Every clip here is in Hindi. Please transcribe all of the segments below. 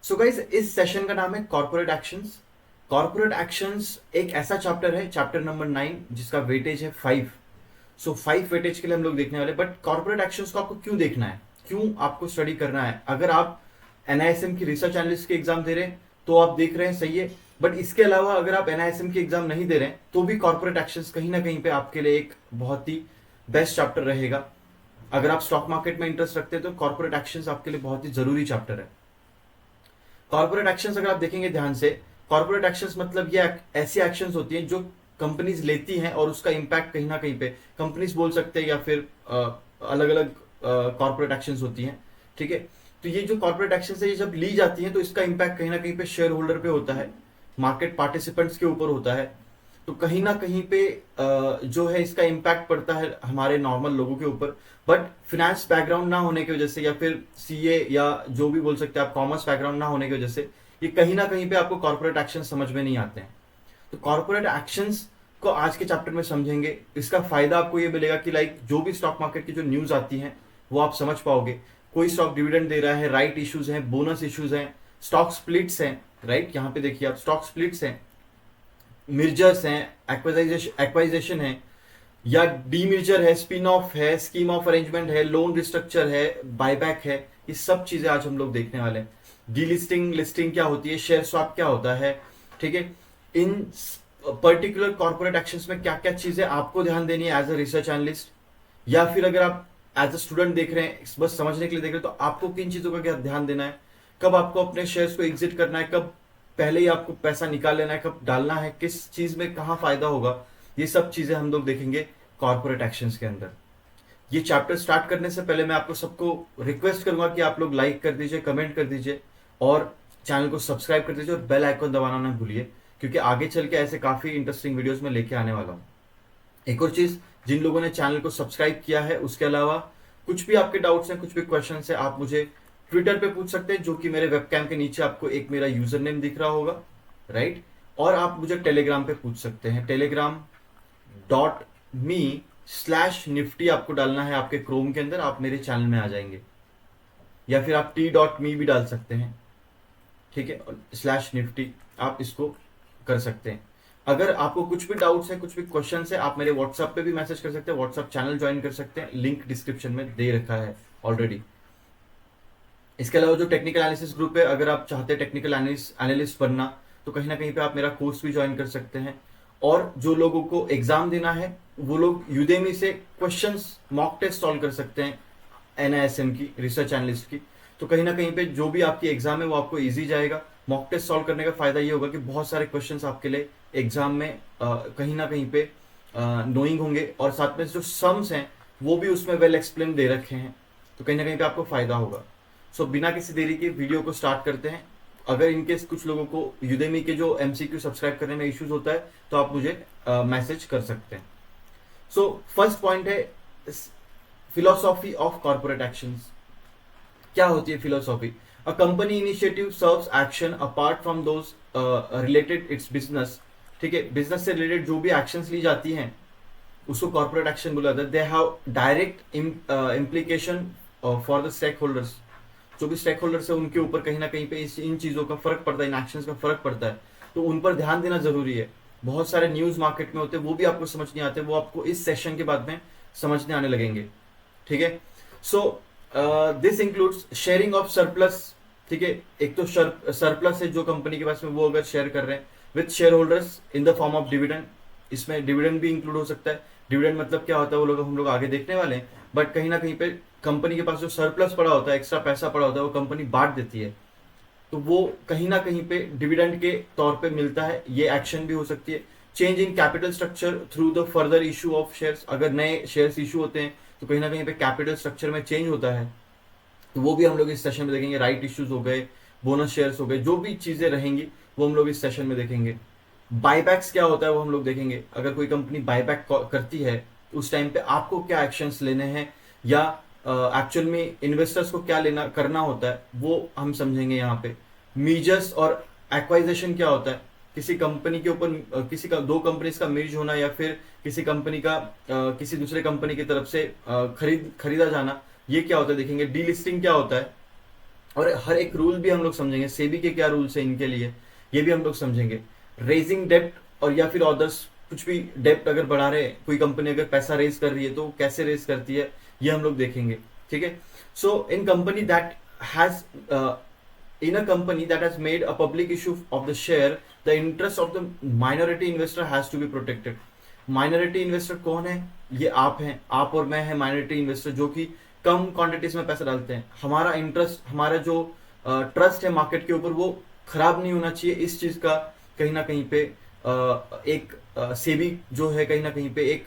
सो गाइस, इस सेशन का नाम है कॉर्पोरेट एक्शंस। कॉर्पोरेट एक्शंस एक ऐसा चैप्टर है, चैप्टर नंबर 9, जिसका वेटेज है 5। सो 5 वेटेज के लिए हम लोग देखने वाले। बट कॉर्पोरेट एक्शंस को आपको क्यों देखना है, क्यों आपको स्टडी करना है? अगर आप एनआईएसएम की रिसर्च एनालिस्ट के एग्जाम दे रहे हैं तो आप देख रहे हैं, सही है। बट इसके अलावा अगर आप एनआईएसएम की एग्जाम नहीं दे रहे हैं तो भी कॉर्पोरेट एक्शंस कहीं ना कहीं पे आपके लिए एक बहुत ही बेस्ट चैप्टर रहेगा। अगर आप स्टॉक मार्केट में इंटरेस्ट रखते हैं तो कॉर्पोरेट एक्शंस आपके लिए बहुत ही जरूरी चैप्टर है। कॉर्पोरेट एक्शंस अगर आप देखेंगे ध्यान से, कॉर्पोरेट एक्शंस मतलब ये ऐसी एक्शंस होती हैं जो कंपनीज लेती हैं और उसका इंपैक्ट कहीं ना कहीं पे कंपनीज बोल सकते हैं, या फिर अलग अलग कॉर्पोरेट एक्शंस होती हैं। ठीक है, तो ये जो कॉर्पोरेट एक्शंस है ये जब ली जाती हैं तो इसका इंपैक्ट कहीं ना कहीं पे शेयर होल्डर पे होता है, मार्केट पार्टिसिपेंट्स के ऊपर होता है। तो कहीं ना कहीं पे जो है इसका इम्पैक्ट पड़ता है हमारे नॉर्मल लोगों के ऊपर। बट फिनेंस बैकग्राउंड ना होने की वजह से, या फिर सीए या जो भी बोल सकते हैं आप, कॉमर्स बैकग्राउंड ना होने की वजह से ये कहीं ना कहीं पे आपको कॉर्पोरेट एक्शन समझ में नहीं आते हैं। तो कॉर्पोरेट एक्शंस को आज के चैप्टर में समझेंगे। इसका फायदा आपको ये मिलेगा कि लाइक जो भी स्टॉक मार्केट की जो न्यूज आती है वो आप समझ पाओगे। कोई स्टॉक डिविडेंड दे रहा है, राइट इश्यूज हैं, बोनस इश्यूज हैं, स्टॉक स्प्लिट्स हैं। राइट, यहाँ पे देखिए आप, स्टॉक स्प्लिट्स हैं, मिर्जर्स हैं, एक्वाइजेशन है या डीमिर्जर है, स्पिन ऑफ है, स्कीम ऑफ अरेंजमेंट है, लोन रिस्ट्रक्चर है, बायबैक है। ये सब चीजें आज हम लोग देखने वाले हैं। डीलिस्टिंग, लिस्टिंग क्या होती है, शेयर स्वैप क्या होता है। ठीक है, इन पर्टिकुलर कॉर्पोरेट एक्शंस में क्या क्या चीजें आपको ध्यान देनी है एज अ रिसर्च एनालिस्ट, या फिर अगर आप एज अ स्टूडेंट देख रहे हैं, बस समझने के लिए देख रहे हैं, तो आपको किन चीजों का क्या ध्यान देना है। कब आपको अपने शेयर्स को एग्जिट करना है, कब पहले ही आपको पैसा निकाल लेना है, कब डालना है, किस चीज में कहां फायदा होगा, ये सब चीजें हम लोग देखेंगे कॉर्पोरेट एक्शंस के अंदर। ये चैप्टर स्टार्ट करने से पहले मैं आपको सबको रिक्वेस्ट करूंगा कि आप लोग लाइक कर दीजिए, कमेंट कर दीजिए और चैनल को सब्सक्राइब कर दीजिए और बेल आइकन दबाना ना भूलिए, क्योंकि आगे चल के ऐसे काफी इंटरेस्टिंग वीडियोस में लेके आने वाला हूँ। एक और चीज, जिन लोगों ने चैनल को सब्सक्राइब किया है उसके अलावा कुछ भी आपके डाउट्स हैं, कुछ भी क्वेश्चन है, आप मुझे ट्विटर पे पूछ सकते हैं, जो कि मेरे वेबकैम के नीचे आपको एक मेरा यूजर नेम दिख रहा होगा। राइट, और आप मुझे टेलीग्राम पे पूछ सकते हैं। telegram.me/nifty आपको डालना है आपके क्रोम के अंदर, आप मेरे चैनल में आ जाएंगे। या फिर आप t.me भी डाल सकते हैं। ठीक है, /nifty आप इसको कर सकते हैं। अगर आपको कुछ भी डाउट्स है, कुछ भी क्वेश्चन है, आप मेरे व्हाट्सएप पे भी मैसेज कर सकते हैं, व्हाट्सएप चैनल ज्वाइन कर सकते हैं, लिंक डिस्क्रिप्शन में दे रखा है ऑलरेडी। इसके अलावा जो टेक्निकल एनालिसिस ग्रुप है, अगर आप चाहते हैं टेक्निकल एनालिस्ट बनना तो कहीं ना कहीं पे आप मेरा कोर्स भी ज्वाइन कर सकते हैं। और जो लोगों को एग्जाम देना है वो लोग यूदेमी से क्वेश्चंस, मॉक टेस्ट सॉल्व कर सकते हैं एनआईएसएम की, रिसर्च एनालिस्ट की। तो कहीं ना कहीं पे जो भी आपकी एग्जाम है वो आपको ईजी जाएगा। मॉक टेस्ट सॉल्व करने का फायदा ये होगा कि बहुत सारे क्वेश्चंस आपके लिए एग्जाम में कहीं ना कहीं पे नोइंग होंगे, और साथ में जो सम्स हैं वो भी उसमें वेल एक्सप्लेन दे रखे हैं। तो कहीं ना कहीं पे आपको फायदा होगा। सो बिना किसी देरी के वीडियो को स्टार्ट करते हैं। अगर इनकेस कुछ लोगों को यूदेमी के जो एमसीक्यू सब्सक्राइब करने में इश्यूज होता है तो आप मुझे मैसेज कर सकते हैं। सो फर्स्ट पॉइंट है फिलोसॉफी ऑफ कॉर्पोरेट एक्शंस। क्या होती है philosophy? A company initiative serves action apart from those related it's business. ठीक है, बिजनेस से रिलेटेड जो भी एक्शंस ली जाती हैं उसको कॉर्पोरेट एक्शन बोला जाता है। They have direct implication for the stakeholders. जो भी स्टेक होल्डर्स है उनके ऊपर कहीं ना कहीं पे इन चीजों का फर्क पड़ता है, इन एक्शंस का फर्क पड़ता है, तो उन पर ध्यान देना जरूरी है। बहुत सारे न्यूज मार्केट में होते हैं, वो भी आपको समझ नहीं आते, वो आपको इस सेशन के बाद में समझने आने लगेंगे। ठीक है, so this includes sharing of surplus. ठीक है, एक तो सरप्लस है जो कंपनी के पास में, वो अगर शेयर कर रहे हैं with share holders in the form of dividend. इसमें डिविडेंड भी इंक्लूड हो सकता है। डिविडेंड मतलब क्या होता है वो लोग हम लोग आगे देखने वाले हैं। बट कहीं ना कहीं पे कंपनी के पास जो सरप्लस पड़ा होता है, एक्स्ट्रा पैसा पड़ा होता है, वो कंपनी बांट देती है, तो वो कहीं ना कहीं पे डिविडेंड के तौर पे मिलता है। ये एक्शन भी हो सकती है। Change in capital structure through the further issue of shares. अगर नए शेयर्स इशू होते हैं तो कहीं ना कहीं पे कैपिटल स्ट्रक्चर में चेंज होता है, तो वो भी हम लोग इस सेशन में देखेंगे। राइट इश्यूज हो गए, बोनस शेयर्स हो गए, जो भी चीजें रहेंगी वो हम लोग इस सेशन में देखेंगे। बायबैक्स क्या होता है वो हम लोग देखेंगे। अगर कोई कंपनी बायबैक करती है उस टाइम पे आपको क्या एक्शंस लेने हैं, या एक्चुअल में इन्वेस्टर्स को क्या लेना करना होता है वो हम समझेंगे यहाँ पे। मीजर्स और एक्वाइजेशन क्या होता है, किसी कंपनी के ऊपर किसी का दो कंपनीज का मिर्ज होना, या फिर किसी कंपनी का किसी दूसरे कंपनी की तरफ से खरीदा जाना, ये क्या होता है देखेंगे। डीलिस्टिंग क्या होता है, और हर एक रूल भी हम लोग समझेंगे, सेबी के क्या रूल्स है इनके लिए, ये भी हम लोग समझेंगे। रेजिंग डेप्ट और या फिर अदर्स कुछ भी डेप्ट अगर बढ़ा रहे हैं, कोई कंपनी अगर पैसा रेज कर रही है तो कैसे रेज करती है, ये हम लोग देखेंगे। ठीक है, so in company that has in a company that has made a public issue of the share, the interest of the minority investor has to be protected. Minority investor कौन है? ये आप हैं, आप और मैं हैं माइनॉरिटी इन्वेस्टर, जो कि कम क्वांटिटीज में पैसा डालते हैं। हमारा इंटरेस्ट, हमारा जो ट्रस्ट है मार्केट के ऊपर, वो खराब नहीं होना चाहिए। इस चीज का कहीं ना कहीं पे एक सेबी जो है कहीं ना कहीं पे एक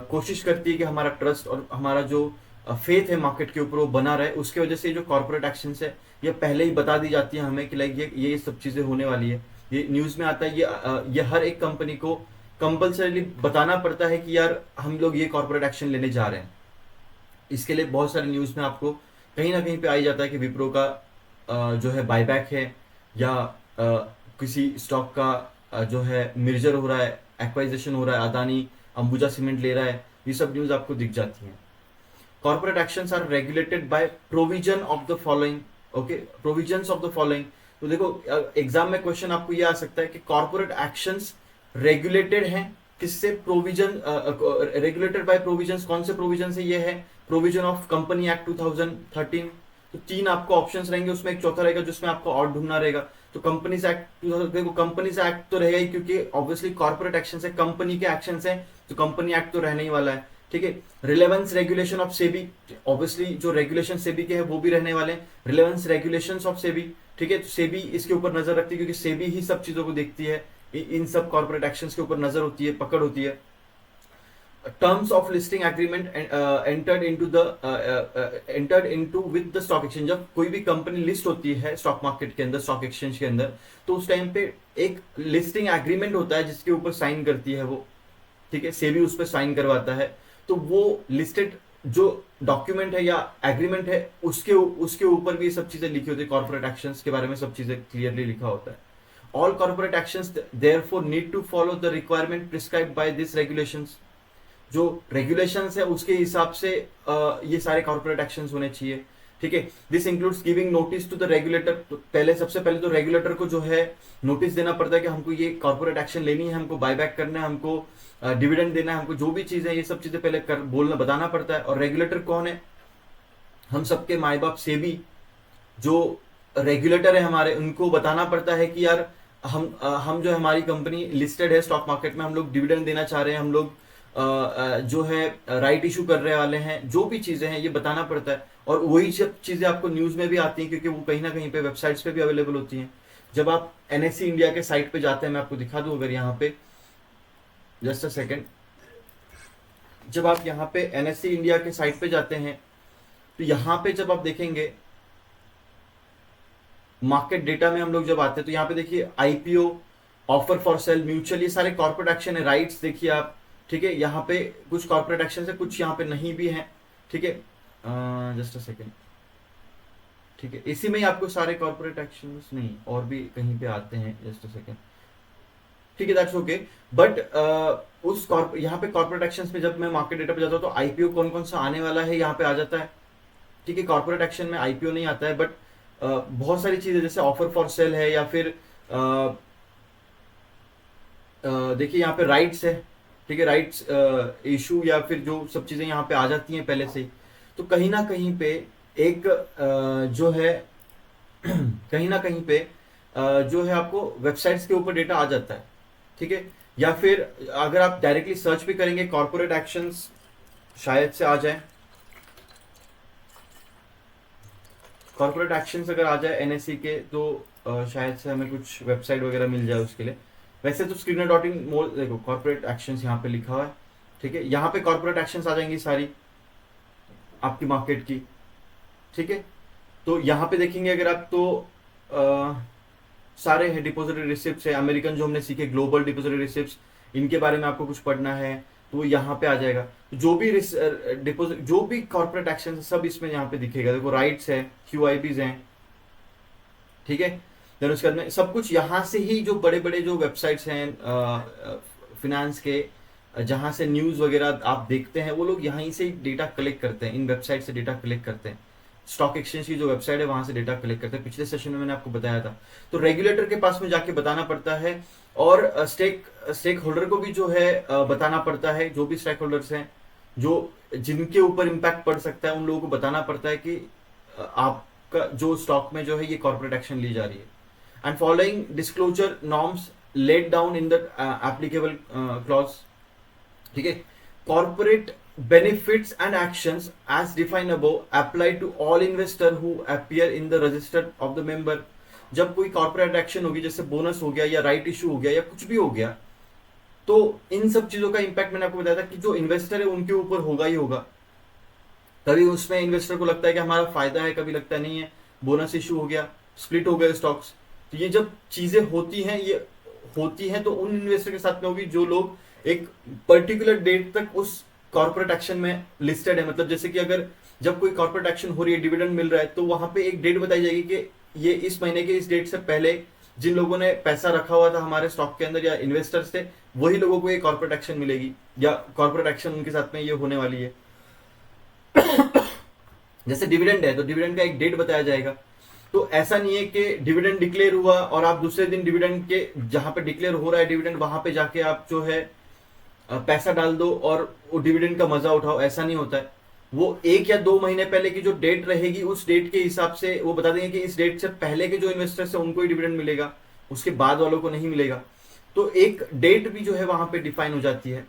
कोशिश करती है कि हमारा ट्रस्ट और हमारा जो फेथ है मार्केट के ऊपर वो बना रहे। उसके वजह से जो कॉर्पोरेट एक्शन है ये पहले ही बता दी जाती है हमें कि लाइक ये सब चीजें होने वाली है, ये न्यूज में आता है। ये हर एक कंपनी को कंपल्सरीली बताना पड़ता है कि यार हम लोग ये कॉर्पोरेट एक्शन लेने जा रहे हैं। इसके लिए बहुत सारे न्यूज में आपको कहीं ना कहीं पे आ जाता है कि विप्रो का जो है बायबैक है, या किसी स्टॉक का जो है मिर्जर हो रहा है, एक्वाइजेशन हो रहा है, अदानी अंबुजा सीमेंट ले रहा है, ये सब न्यूज आपको दिख जाती है। Corporate actions are regulated by provision of the following. Okay, provisions of the following. तो देखो एग्जाम में क्वेश्चन आपको ये आ सकता है कि कॉर्पोरेट एक्शंस रेगुलेटेड हैं किससे? Provision, regulated by provisions. कौन से प्रोविजन से? ये है प्रोविजन ऑफ कंपनी एक्ट 2013। तो तीन आपको ऑप्शंस रहेंगे, उसमें एक चौथा रहेगा जिसमें आपको और ढूंढना रहेगा। तो कंपनीज एक्ट 2000, देखो कंपनीज एक्ट तो रहेगा ही, क्योंकि ऑब्वियसली कॉर्पोरेट एक्शन है, कंपनी के एक्शन है, तो कंपनी एक्ट तो रहने ही वाला है। ठीक है, relevance regulation of SEBI, obviously जो रेगुलेशन सेबी के हैं वो भी रहने वाले हैं, रिलेवेंस रेगुलेशंस ऑफ सेबी। ठीक है, तो सेबी इसके ऊपर नजर रखती है, क्योंकि सेबी ही सब चीजों को देखती है, इन सब कॉर्पोरेट एक्शंस के ऊपर नजर होती है, पकड़ होती है। Terms of listing agreement entered into with the stock exchange. जब कोई भी कंपनी लिस्ट होती है स्टॉक मार्केट के अंदर, स्टॉक एक्सचेंज के अंदर, तो उस टाइम पे एक लिस्टिंग एग्रीमेंट होता है जिसके ऊपर साइन करती है वो। ठीक है, सेबी उस पर साइन करवाता है। तो वो लिस्टेड जो डॉक्यूमेंट है या एग्रीमेंट है उसके ऊपर भी सब चीजें लिखी होती है, कॉर्पोरेट एक्शंस के बारे में सब चीजें क्लियरली लिखा होता है। All corporate actions therefore need to follow the requirement prescribed by this regulations. जो रेगुलेशंस है उसके हिसाब से ये सारे कॉर्पोरेट एक्शंस होने चाहिए। ठीक है, this includes giving notice to the regulator. तो पहले, सबसे पहले तो रेगुलेटर को जो है नोटिस देना पड़ता है कि हमको ये कॉर्पोरेट एक्शन लेनी है, हमको बायबैक करना है, हमको डिविडेंड देना है, हमको जो भी चीजें, ये सब चीजें पहले बोलना, बताना पड़ता है। और रेगुलेटर कौन है? हम सबके माए बाप सेबी जो रेगुलेटर है हमारे, उनको बताना पड़ता है कि यार हम जो हमारी कंपनी लिस्टेड है स्टॉक मार्केट में, हम लोग डिविडेंड देना चाह रहे हैं, हम लोग जो है राइट इशू करने वाले हैं, जो भी चीजें हैं ये बताना पड़ता है। और वही सब चीजें आपको न्यूज में भी आती हैं, क्योंकि वो कहीं ना कहीं पे वेबसाइट्स पे भी अवेलेबल होती हैं। जब आप एनएससी इंडिया के साइट पे जाते हैं, मैं आपको दिखा दूं अगर यहाँ पे, जस्ट अ सेकेंड। जब आप यहाँ पे एनएससी इंडिया के साइट पे जाते हैं, तो यहाँ पे जब आप देखेंगे मार्केट डेटा में हम लोग जब आते हैं, तो यहाँ पे देखिए IPO, offer for sale, mutual, ये सारे कॉर्पोरेट एक्शन है। राइट्स देखिए आप, ठीक है, यहाँ पे कुछ कॉर्पोरेट एक्शन है, कुछ यहाँ पे नहीं भी है। ठीक है, जस्ट अ सेकेंड। ठीक है, इसी में ही आपको सारे कॉर्पोरेट एक्शन नहीं और भी कहीं पे आते हैं, जस्ट अ सेकेंड। ठीक है, दैट्स ओके। बट उस यहाँ पे कॉर्पोरेट एक्शंस में जब मैं मार्केट डेटा पे जाता हूँ तो आईपीओ कौन कौन सा आने वाला है यहाँ पे आ जाता है। ठीक है, कॉर्पोरेट एक्शन में आईपीओ नहीं आता है, बट बहुत सारी चीजें जैसे ऑफर फॉर सेल है, या फिर देखिए यहाँ पे राइट्स है। ठीक है, राइट्स इशू या फिर जो सब चीजें यहाँ पे आ जाती हैं पहले से ही। तो कहीं ना कहीं पे एक जो है कहीं ना कहीं पे जो है आपको वेबसाइट्स के ऊपर डेटा आ जाता है। ठीक है, या फिर अगर आप डायरेक्टली सर्च भी करेंगे कॉर्पोरेट एक्शंस, शायद से आ जाए कॉर्पोरेट एक्शंस, अगर आ जाए एनएससी के तो शायद से हमें कुछ वेबसाइट वगैरह मिल जाए उसके लिए। वैसे तो स्क्रीनर डॉट इन मोल, देखो कॉर्पोरेट एक्शंस यहाँ पे लिखा हुआ है। ठीक है, यहाँ पे कॉर्पोरेट एक्शंस आ जाएंगी सारी आपकी मार्केट की। ठीक है, तो यहाँ पे देखेंगे अगर आप तो सारे हैं, डिपोजिटरी रिसिप्ट्स है, अमेरिकन जो हमने सीखे, ग्लोबल डिपोजिटरी रिसिप्ट्स, इनके बारे में आपको कुछ पढ़ना है तो यहाँ पे आ जाएगा। तो जो भी डिपोजिट, जो भी कॉर्पोरेट एक्शन है सब इसमें यहाँ पे दिखेगा। देखो राइट्स है, क्यूआईबीज हैं। ठीक है, देन उसके बाद में सब कुछ यहाँ से ही, जो बड़े बड़े जो वेबसाइट्स हैं फिनेंस के, जहाँ से न्यूज वगैरह आप देखते हैं, वो लोग यहीं से डेटा कलेक्ट करते हैं, इन वेबसाइट से डेटा कलेक्ट करते हैं। स्टॉक एक्सचेंज की जो वेबसाइट है वहां से डेटा कलेक्ट करते हैं। पिछले सेशन में मैंने आपको बताया था। तो रेगुलेटर के पास में जाके बताना पड़ता है, और स्टेक होल्डर को भी जो है बताना पड़ता है। जो भी स्टेक होल्डर्स हैं जो जिनके ऊपर इम्पैक्ट पड़ सकता है, उन लोगों को बताना पड़ता है कि आपका जो स्टॉक में जो है ये कॉर्पोरेट एक्शन ली जा रही है। And following disclosure norms laid down in the applicable clause, ठीक है। Corporate benefits and actions as defined above apply to all investor who appear in the register of the member। जब कोई कॉर्पोरेट एक्शन होगी, जैसे बोनस हो गया या राइट इशू हो गया या कुछ भी हो गया, तो इन सब चीजों का इंपैक्ट मैंने आपको बताया था कि जो इन्वेस्टर है उनके ऊपर होगा ही होगा। कभी उसमें इन्वेस्टर को लगता है कि हमारा फायदा है, कभी लगता नहीं है, बोनस इशू हो गया, स्प्लिट हो गए स्टॉक्स। तो ये जब चीजें होती हैं, ये होती हैं तो उन इन्वेस्टर के साथ में होगी जो लोग एक पर्टिकुलर डेट तक उस कॉर्पोरेट एक्शन में लिस्टेड है। मतलब जैसे कि अगर जब कोई कॉर्पोरेट एक्शन हो रही है, डिविडेंड मिल रहा है, तो वहां पे एक डेट बताई जाएगी कि ये इस महीने के इस डेट से पहले जिन लोगों ने पैसा रखा हुआ था हमारे स्टॉक के अंदर या इन्वेस्टर्स थे, वही लोगों को ये कॉर्पोरेट एक्शन मिलेगी या कॉर्पोरेट एक्शन उनके साथ में ये होने वाली है। जैसे डिविडेंड है तो डिविडेंड का एक डेट बताया जाएगा। तो ऐसा नहीं है कि डिविडेंड डिक्लेयर हुआ और आप दूसरे दिन डिविडेंड के जहां पे डिक्लेयर हो रहा है डिविडेंड, वहां पे जाके आप जो है पैसा डाल दो और वो डिविडेंड का मजा उठाओ। ऐसा नहीं होता है। वो 1 या 2 महीने पहले की जो डेट रहेगी, उस डेट के हिसाब से वो बता देंगे कि इस डेट से पहले के जो इन्वेस्टर्स है उनको ही डिविडेंड मिलेगा, उसके बाद वालों को नहीं मिलेगा। तो एक डेट भी जो है वहां पे डिफाइन हो जाती है।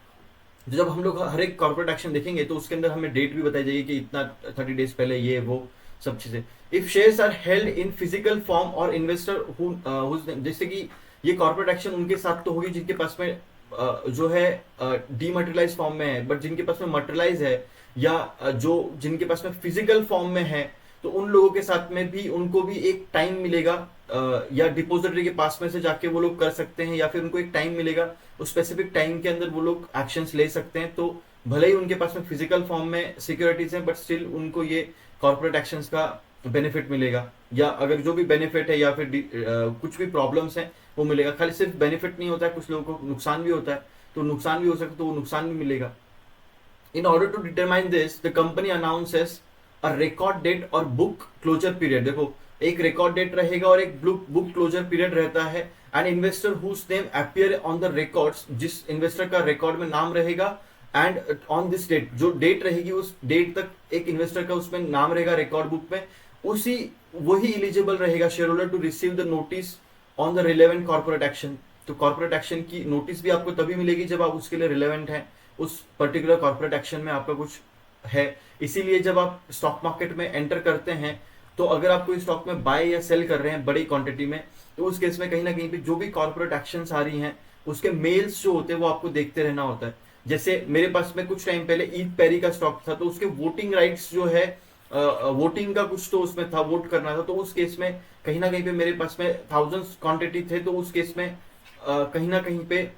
जब हम लोग हर एक कॉर्पोरेट एक्शन देखेंगे तो उसके अंदर हमें डेट भी बताई जाएगी कि इतना 30 डेज पहले ये वो सब चीजें। If shares are held in physical form और इन्वेस्टर, जैसे कि ये कॉर्पोरेट एक्शन उनके साथ तो होगी जिनके पास में जो है डीमटेरियलाइज फॉर्म में है, बट जिनके पास में मटेरियलाइज है या जो जिनके पास में फिजिकल फॉर्म में है, तो उन लोगों के साथ में भी उनको भी एक टाइम मिलेगा, या डिपोजिटरी के पास में से जाके वो लोग कर सकते हैं, या फिर उनको एक टाइम मिलेगा, उस स्पेसिफिक टाइम के अंदर वो लोग एक्शंस ले सकते हैं। तो भले ही उनके पास में फिजिकल फॉर्म में सिक्योरिटीज हैं, बट स्टिल उनको ये कॉर्पोरेट एक्शंस का बेनिफिट मिलेगा, या अगर जो भी बेनिफिट है या फिर कुछ भी प्रॉब्लम्स हैं वो मिलेगा। खाली सिर्फ बेनिफिट नहीं होता है, कुछ लोगों को नुकसान भी होता है, तो नुकसान भी हो सकता है, तो वो नुकसान भी मिलेगा। In order to determine this the company announces a record date और बुक क्लोजर पीरियड। देखो, एक रिकॉर्ड डेट रहेगा और एक बुक क्लोजर पीरियड रहता है। And investor whose name appear on the records, जिस इन्वेस्टर का रिकॉर्ड में नाम रहेगा, एंड ऑन दिस डेट, जो डेट रहेगी उस डेट तक एक इन्वेस्टर का उसमें नाम रहेगा रिकॉर्ड बुक में, उसी वही एलिजिबल रहेगा shareholder to receive the notice on the relevant corporate action. तो कॉर्पोरेट एक्शन की नोटिस भी आपको तभी मिलेगी जब आप उसके लिए रिलेवेंट है, उस पर्टिकुलर कॉर्पोरेट एक्शन में आपका कुछ है। इसीलिए जब आप स्टॉक मार्केट में एंटर करते हैं, तो अगर आप कोई स्टॉक में बाय या सेल कर रहे हैं बड़ी क्वांटिटी में, तो उस केस में कहीं ना कहीं पे जो भी कॉर्पोरेट एक्शंस आ रही हैं उसके मेल्स जो होते हैं वो आपको देखते रहना होता है। जैसे मेरे पास में कुछ टाइम पहले ईद पेरी का स्टॉक था, तो उसके वोटिंग राइट्स जो है, वोटिंग का कुछ तो उसमें था, वोट करना था, तो उस केस में कहीं ना कहीं पे मेरे पास में थाउजेंड्स क्वांटिटी थे, तो उस केस में कहीं ना कहीं पे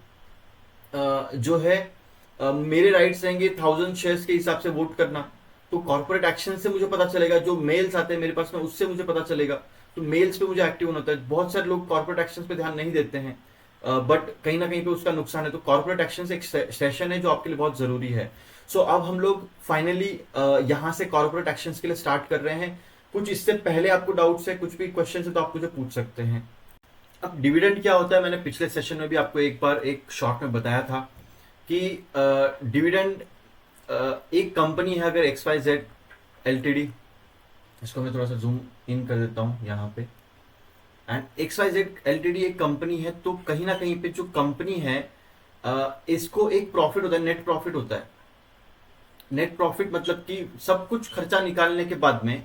जो है मेरे राइट्स रहेंगे 1000 शेयर्स के हिसाब से वोट करना। तो कॉर्पोरेट एक्शन से मुझे पता चलेगा, जो मेल्स आते हैं मेरे पास में उससे मुझे पता चलेगा, तो मेल्स पे मुझे एक्टिव होना होता है। बहुत सारे लोग कॉर्पोरेट एक्शन पे ध्यान नहीं देते हैं, बट कहीं ना कहीं पे उसका नुकसान है। तो कॉर्पोरेट एक्शन एक सेशन है जो आपके लिए बहुत जरूरी है। सो अब हम लोग फाइनली यहाँ से कॉर्पोरेट एक्शन के लिए स्टार्ट कर रहे हैं। कुछ इससे पहले आपको डाउट्स है, कुछ भी क्वेश्चन है तो आप मुझे पूछ सकते हैं। अब डिविडेंड क्या होता है, मैंने पिछले सेशन में भी आपको एक बार एक शॉर्ट में बताया था कि डिविडेंड एक कंपनी है, अगर XYZ LTD, इसको मैं थोड़ा सा जूम इन कर देता हूं यहाँ पे, एंड XYZ LTD एक कंपनी है, तो कहीं ना कहीं पे जो कंपनी है इसको एक प्रॉफिट होता है, नेट प्रॉफिट होता है। नेट प्रॉफिट मतलब कि सब कुछ खर्चा निकालने के बाद में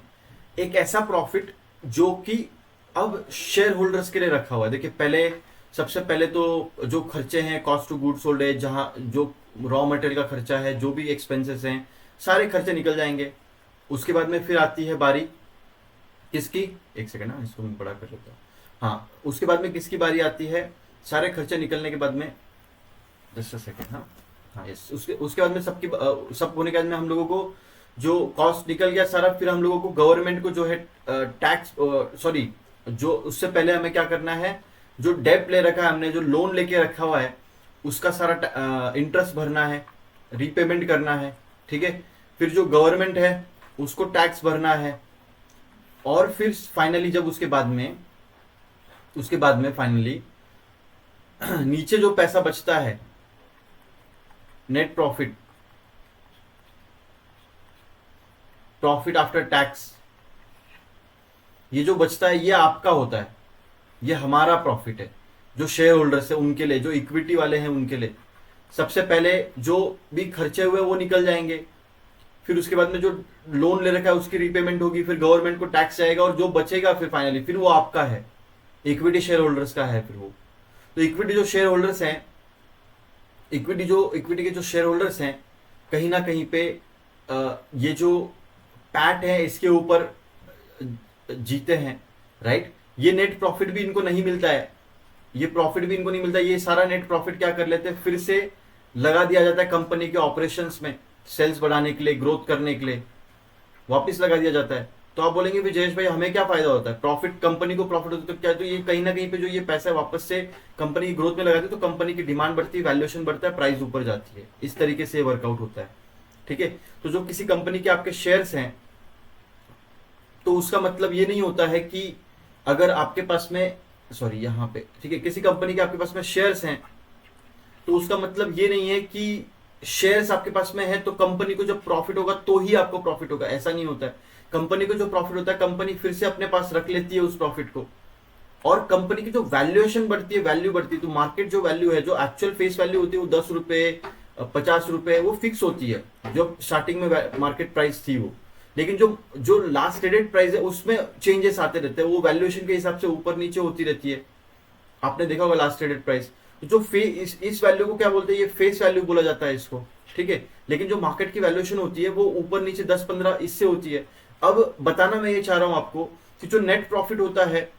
एक ऐसा प्रॉफिट जो कि अब शेयर होल्डर्स के लिए रखा हुआ है। देखिए, पहले सबसे पहले तो जो खर्चे हैं, कॉस्ट टू गुड्स सोल्ड है, जहां जो रॉ मटेरियल का खर्चा है, जो भी एक्सपेंसेस हैं, सारे खर्चे निकल जाएंगे। उसके बाद में फिर आती है बारी किसकी, एक सेकंड ना, इसको मैं बड़ा कर लेता हूँ। हाँ, उसके बाद में किसकी बारी आती है, सारे खर्चे निकलने के बाद में, जस्ट अ सेकंड, हाँ हाँ यस, उसके बाद में सब होने के बाद में हम लोगों को जो कॉस्ट निकल गया सारा, फिर हम लोगों को गवर्नमेंट को जो है टैक्स, सॉरी, जो उससे पहले हमें क्या करना है, जो डेट ले रखा है हमने, जो लोन लेके रखा हुआ है, उसका सारा इंटरेस्ट भरना है, रीपेमेंट करना है, ठीक है। फिर जो गवर्नमेंट है उसको टैक्स भरना है, और फिर फाइनली जब उसके बाद में फाइनली नीचे जो पैसा बचता है, net profit, profit after tax, ये जो बचता है ये आपका होता है, ये हमारा प्रॉफिट है। जो शेयर होल्डर्स है उनके लिए, जो इक्विटी वाले हैं उनके लिए सबसे पहले जो भी खर्चे हुए वो निकल जाएंगे, फिर उसके बाद में जो लोन ले रखा है उसकी रीपेमेंट होगी, फिर गवर्नमेंट को टैक्स जाएगा, और जो बचेगा फिर फाइनली फिर वो आपका है, इक्विटी शेयर होल्डर्स का है फिर वो। तो इक्विटी जो शेयर होल्डर्स हैं, इक्विटी के जो शेयर होल्डर्स हैं, कहीं ना कहीं पे ये जो पैट है इसके ऊपर जीते हैं, राइट। ये नेट प्रॉफिट भी इनको नहीं मिलता है, ये प्रॉफिट भी इनको नहीं मिलता। ये सारा नेट प्रॉफिट क्या कर लेते हैं, फिर से लगा दिया जाता है कंपनी के ऑपरेशंस में, सेल्स बढ़ाने के लिए, ग्रोथ करने के लिए वापस लगा दिया जाता है। तो आप बोलेंगे विजयेश भाई हमें क्या फायदा होता है, प्रॉफिट कंपनी को प्रॉफिट होता है तो क्या, तो ये कहीं ना कहीं पे जो ये पैसा वापस से कंपनी की ग्रोथ में लगाते हैं तो कंपनी की डिमांड बढ़ती है, वैल्यूएशन बढ़ता है, प्राइस ऊपर जाती है, इस तरीके से वर्कआउट होता है, ठीक है। तो जो किसी कंपनी के आपके शेयर्स हैं तो उसका मतलब ये नहीं होता है कि अगर आपके पास में यहाँ पे, ठीक है, किसी कंपनी के आपके पास में शेयर्स हैं तो उसका मतलब ये नहीं है कि शेयर्स आपके पास में है तो कंपनी को जब प्रॉफिट होगा तो ही आपको प्रॉफिट होगा, ऐसा नहीं होता है। कंपनी को जो प्रॉफिट होता है कंपनी फिर से अपने पास रख लेती है उस प्रॉफिट को, और कंपनी की जो वैल्यूएशन बढ़ती है, वैल्यू बढ़ती है, तो मार्केट जो वैल्यू है, जो एक्चुअल फेस वैल्यू होती है वो 10 रुपए 50 रुपए वो फिक्स होती है, जो स्टार्टिंग में मार्केट प्राइस थी वो। लेकिन जो लास्ट ट्रेडेड प्राइस है उसमें चेंजेस आते रहते हैं, वो वैल्यूएशन के हिसाब से ऊपर नीचे होती रहती है, आपने देखा होगा लास्ट ट्रेडेड प्राइस। तो जो इस वैल्यू को क्या बोलते हैं, ये फेस वैल्यू बोला जाता है इसको, ठीक है। लेकिन जो मार्केट की वैल्यूएशन होती है वो ऊपर नीचे 10-15 इससे होती है। अब बताना मैं ये चाह रहा हूं आपको कि जो नेट प्रॉफिट होता है,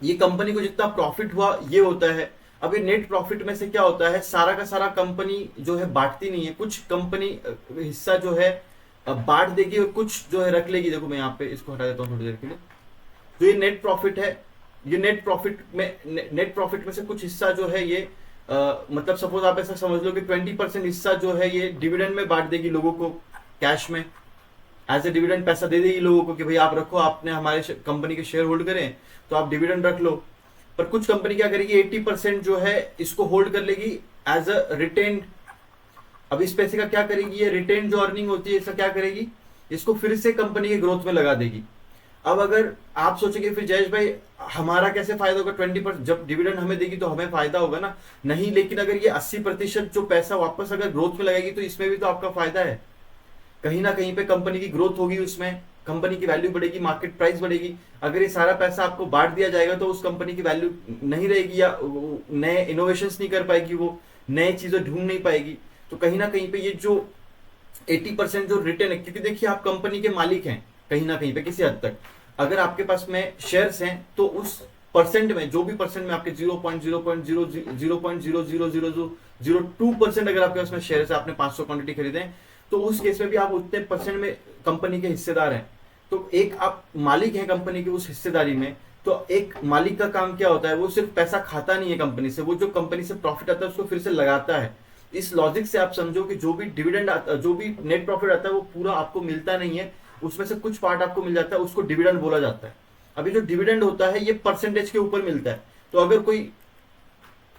ये कंपनी को जितना प्रॉफिट हुआ ये होता है। अब ये नेट प्रॉफिट में से क्या होता है, सारा का सारा कंपनी जो है बांटती नहीं है, कुछ कंपनी हिस्सा जो है बांट देगी और कुछ जो है रख लेगी। देखो मैं यहाँ पे इसको हटा देता हूँ थोड़ी देर के लिए। तो ये नेट प्रॉफिट है, ये नेट प्रॉफिट में से कुछ हिस्सा जो है ये मतलब सपोज आप ऐसा समझ लो कि 20% हिस्सा जो है ये डिविडेंड में बांट देगी लोगों को, कैश में एज ए डिविडेंड पैसा दे देगी लोगों को कि भाई आप रखो, आपने हमारे कंपनी के शेयर होल्ड करें तो आप डिविडेंड रख लो। पर कुछ कंपनी क्या करेगी, 80% जो है इसको होल्ड कर लेगी एज अ रिटेन्ड। अब इस पैसे का क्या करेगी, ये रिटेन जो अर्निंग होती है इसका क्या करेगी, इसको फिर से कंपनी के ग्रोथ में लगा देगी। अब अगर आप सोचेंगे फिर जयेश भाई हमारा कैसे फायदा होगा, 20% जब डिविडेंड हमें देगी तो हमें फायदा होगा ना, नहीं। लेकिन अगर ये 80% जो पैसा वापस अगर ग्रोथ में लगाएगी तो इसमें भी तो आपका फायदा है। कहीं ना कहीं पे कंपनी की ग्रोथ होगी, उसमें कंपनी की वैल्यू बढ़ेगी, मार्केट प्राइस बढ़ेगी। अगर ये सारा पैसा आपको बांट दिया जाएगा तो उस कंपनी की वैल्यू नहीं रहेगी, या नए इनोवेशंस नहीं कर पाएगी, वो नए चीजें ढूंढ नहीं पाएगी। तो कहीं ना कहीं पे ये जो 80% जो रिटर्न है, क्योंकि देखिए आप कंपनी के मालिक हैं कहीं ना कहीं पे किसी हद तक। अगर आपके पास में शेयर्स हैं तो उस परसेंट में, जो भी परसेंट में आपके 0.0000002% अगर आपके पास में शेयर्स है, आपने 500 क्वांटिटी खरीदे हैं, तो उस केस में भी आप उतने परसेंट में कंपनी के हिस्सेदार हैं। तो एक आप मालिक हैं कंपनी के उस हिस्सेदारी में। तो एक मालिक का काम क्या होता है, वो सिर्फ पैसा खाता नहीं है कंपनी से, वो जो कंपनी से प्रॉफिट आता है उसको फिर से लगाता है। इस लॉजिक से आप समझो कि जो भी डिविडेंड आता, जो भी नेट प्रॉफिट आता है वो पूरा आपको मिलता नहीं है, उसमें से कुछ पार्ट आपको मिल जाता है, उसको डिविडेंड बोला जाता है। अभी जो डिविडेंड होता है ये परसेंटेज के ऊपर मिलता है। तो अगर कोई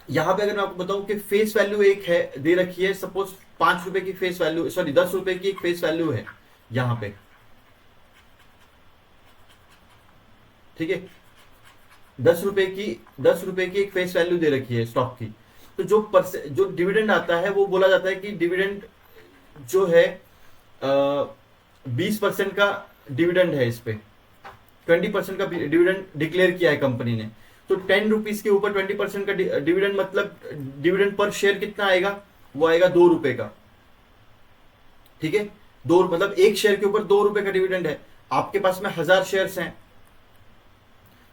यहां पे अगर मैं आपको बताऊं कि फेस वैल्यू एक है दे रखी है, सपोज 5 रुपए की फेस वैल्यू, सॉरी 10 रुपए की एक फेस वैल्यू है यहां पे, ठीक है, 10 रुपए की एक फेस वैल्यू दे रखी है स्टॉक की। तो जो डिविडेंड आता है वो बोला जाता है कि डिविडेंड जो है 20% का डिविडेंड है, इस पे 20% का डिविडेंड डिक्लेयर किया है कंपनी ने। तो 10 रुपीज के ऊपर 20% का डिविडेंड, मतलब डिविडेंड पर शेयर कितना आएगा, वो आएगा 2 रुपए का, ठीक है। दो मतलब एक शेयर के ऊपर 2 रुपए का डिविडेंड है। आपके पास में 1000 शेयर्स हैं।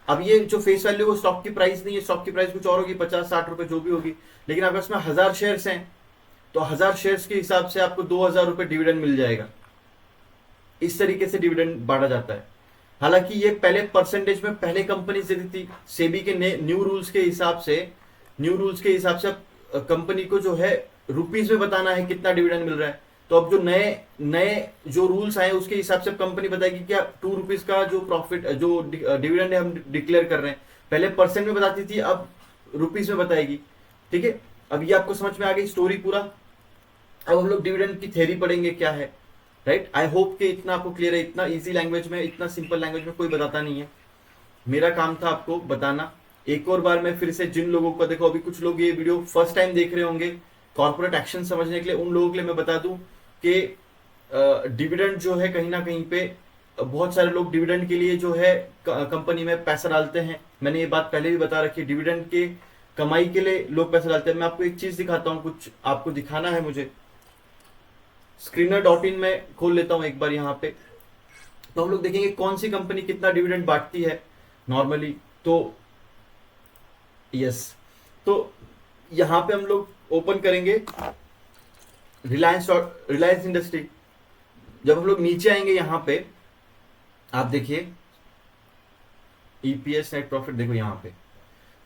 अब ये जो फेस वैल्यू वो स्टॉक की प्राइस नहीं है, स्टॉक की प्राइस कुछ और होगी, 50-60 रुपए जो भी होगी, लेकिन आपके पास में 1000 शेयर्स हैं तो 1000 शेयर्स के हिसाब से आपको 2000 रुपए डिविडेंड मिल जाएगा। इस तरीके से डिविडेंड बांटा जाता है। हालांकि ये पहले परसेंटेज में पहले कंपनी से देती थी, सेबी के न्यू रूल्स के हिसाब से कंपनी को जो है रुपीज में बताना है कितना डिविडेंड मिल रहा है। तो अब जो नए नए जो रूल्स आए उसके हिसाब से कंपनी बताएगी क्या 2 रुपीज का जो प्रॉफिट जो डिविडेंड है हम डिक्लेयर कर रहे हैं। पहले परसेंट में बताती थी, अब रुपीज में बताएगी। ठीक है, अब ये आपको समझ में आ गई स्टोरी पूरा। अब हम लोग डिविडेंड की थ्योरी पढ़ेंगे क्या है, राइट। आई होप कि इतना आपको क्लियर है। इतना इजी लैंग्वेज में, इतना सिंपल लैंग्वेज में कोई बताता नहीं है, मेरा काम था आपको बताना। एक और बार मैं फिर से जिन लोगों को, देखो अभी कुछ लोग ये वीडियो फर्स्ट टाइम देख रहे होंगे, कॉर्पोरेट एक्शन समझने के लिए, उन लोगों के लिए मैं बता दूं कि डिविडेंड जो है कहीं ना कहीं पे बहुत सारे लोग डिविडेंड के लिए जो है कंपनी में पैसा डालते हैं। मैंने ये बात पहले भी बता रखी है, डिविडेंड के कमाई के लिए लोग पैसा डालते हैं। मैं आपको एक चीज दिखाता हूं, कुछ आपको दिखाना है मुझे। screener.in में खोल लेता हूं एक बार यहाँ पे, तो हम लोग देखेंगे कौन सी कंपनी कितना डिविडेंड बांटती है नॉर्मली। तो यस, तो यहाँ पे हम लोग ओपन करेंगे रिलायंस इंडस्ट्री। जब हम लोग नीचे आएंगे यहाँ पे आप देखिए ईपीएस नेट प्रॉफिट, देखो यहाँ पे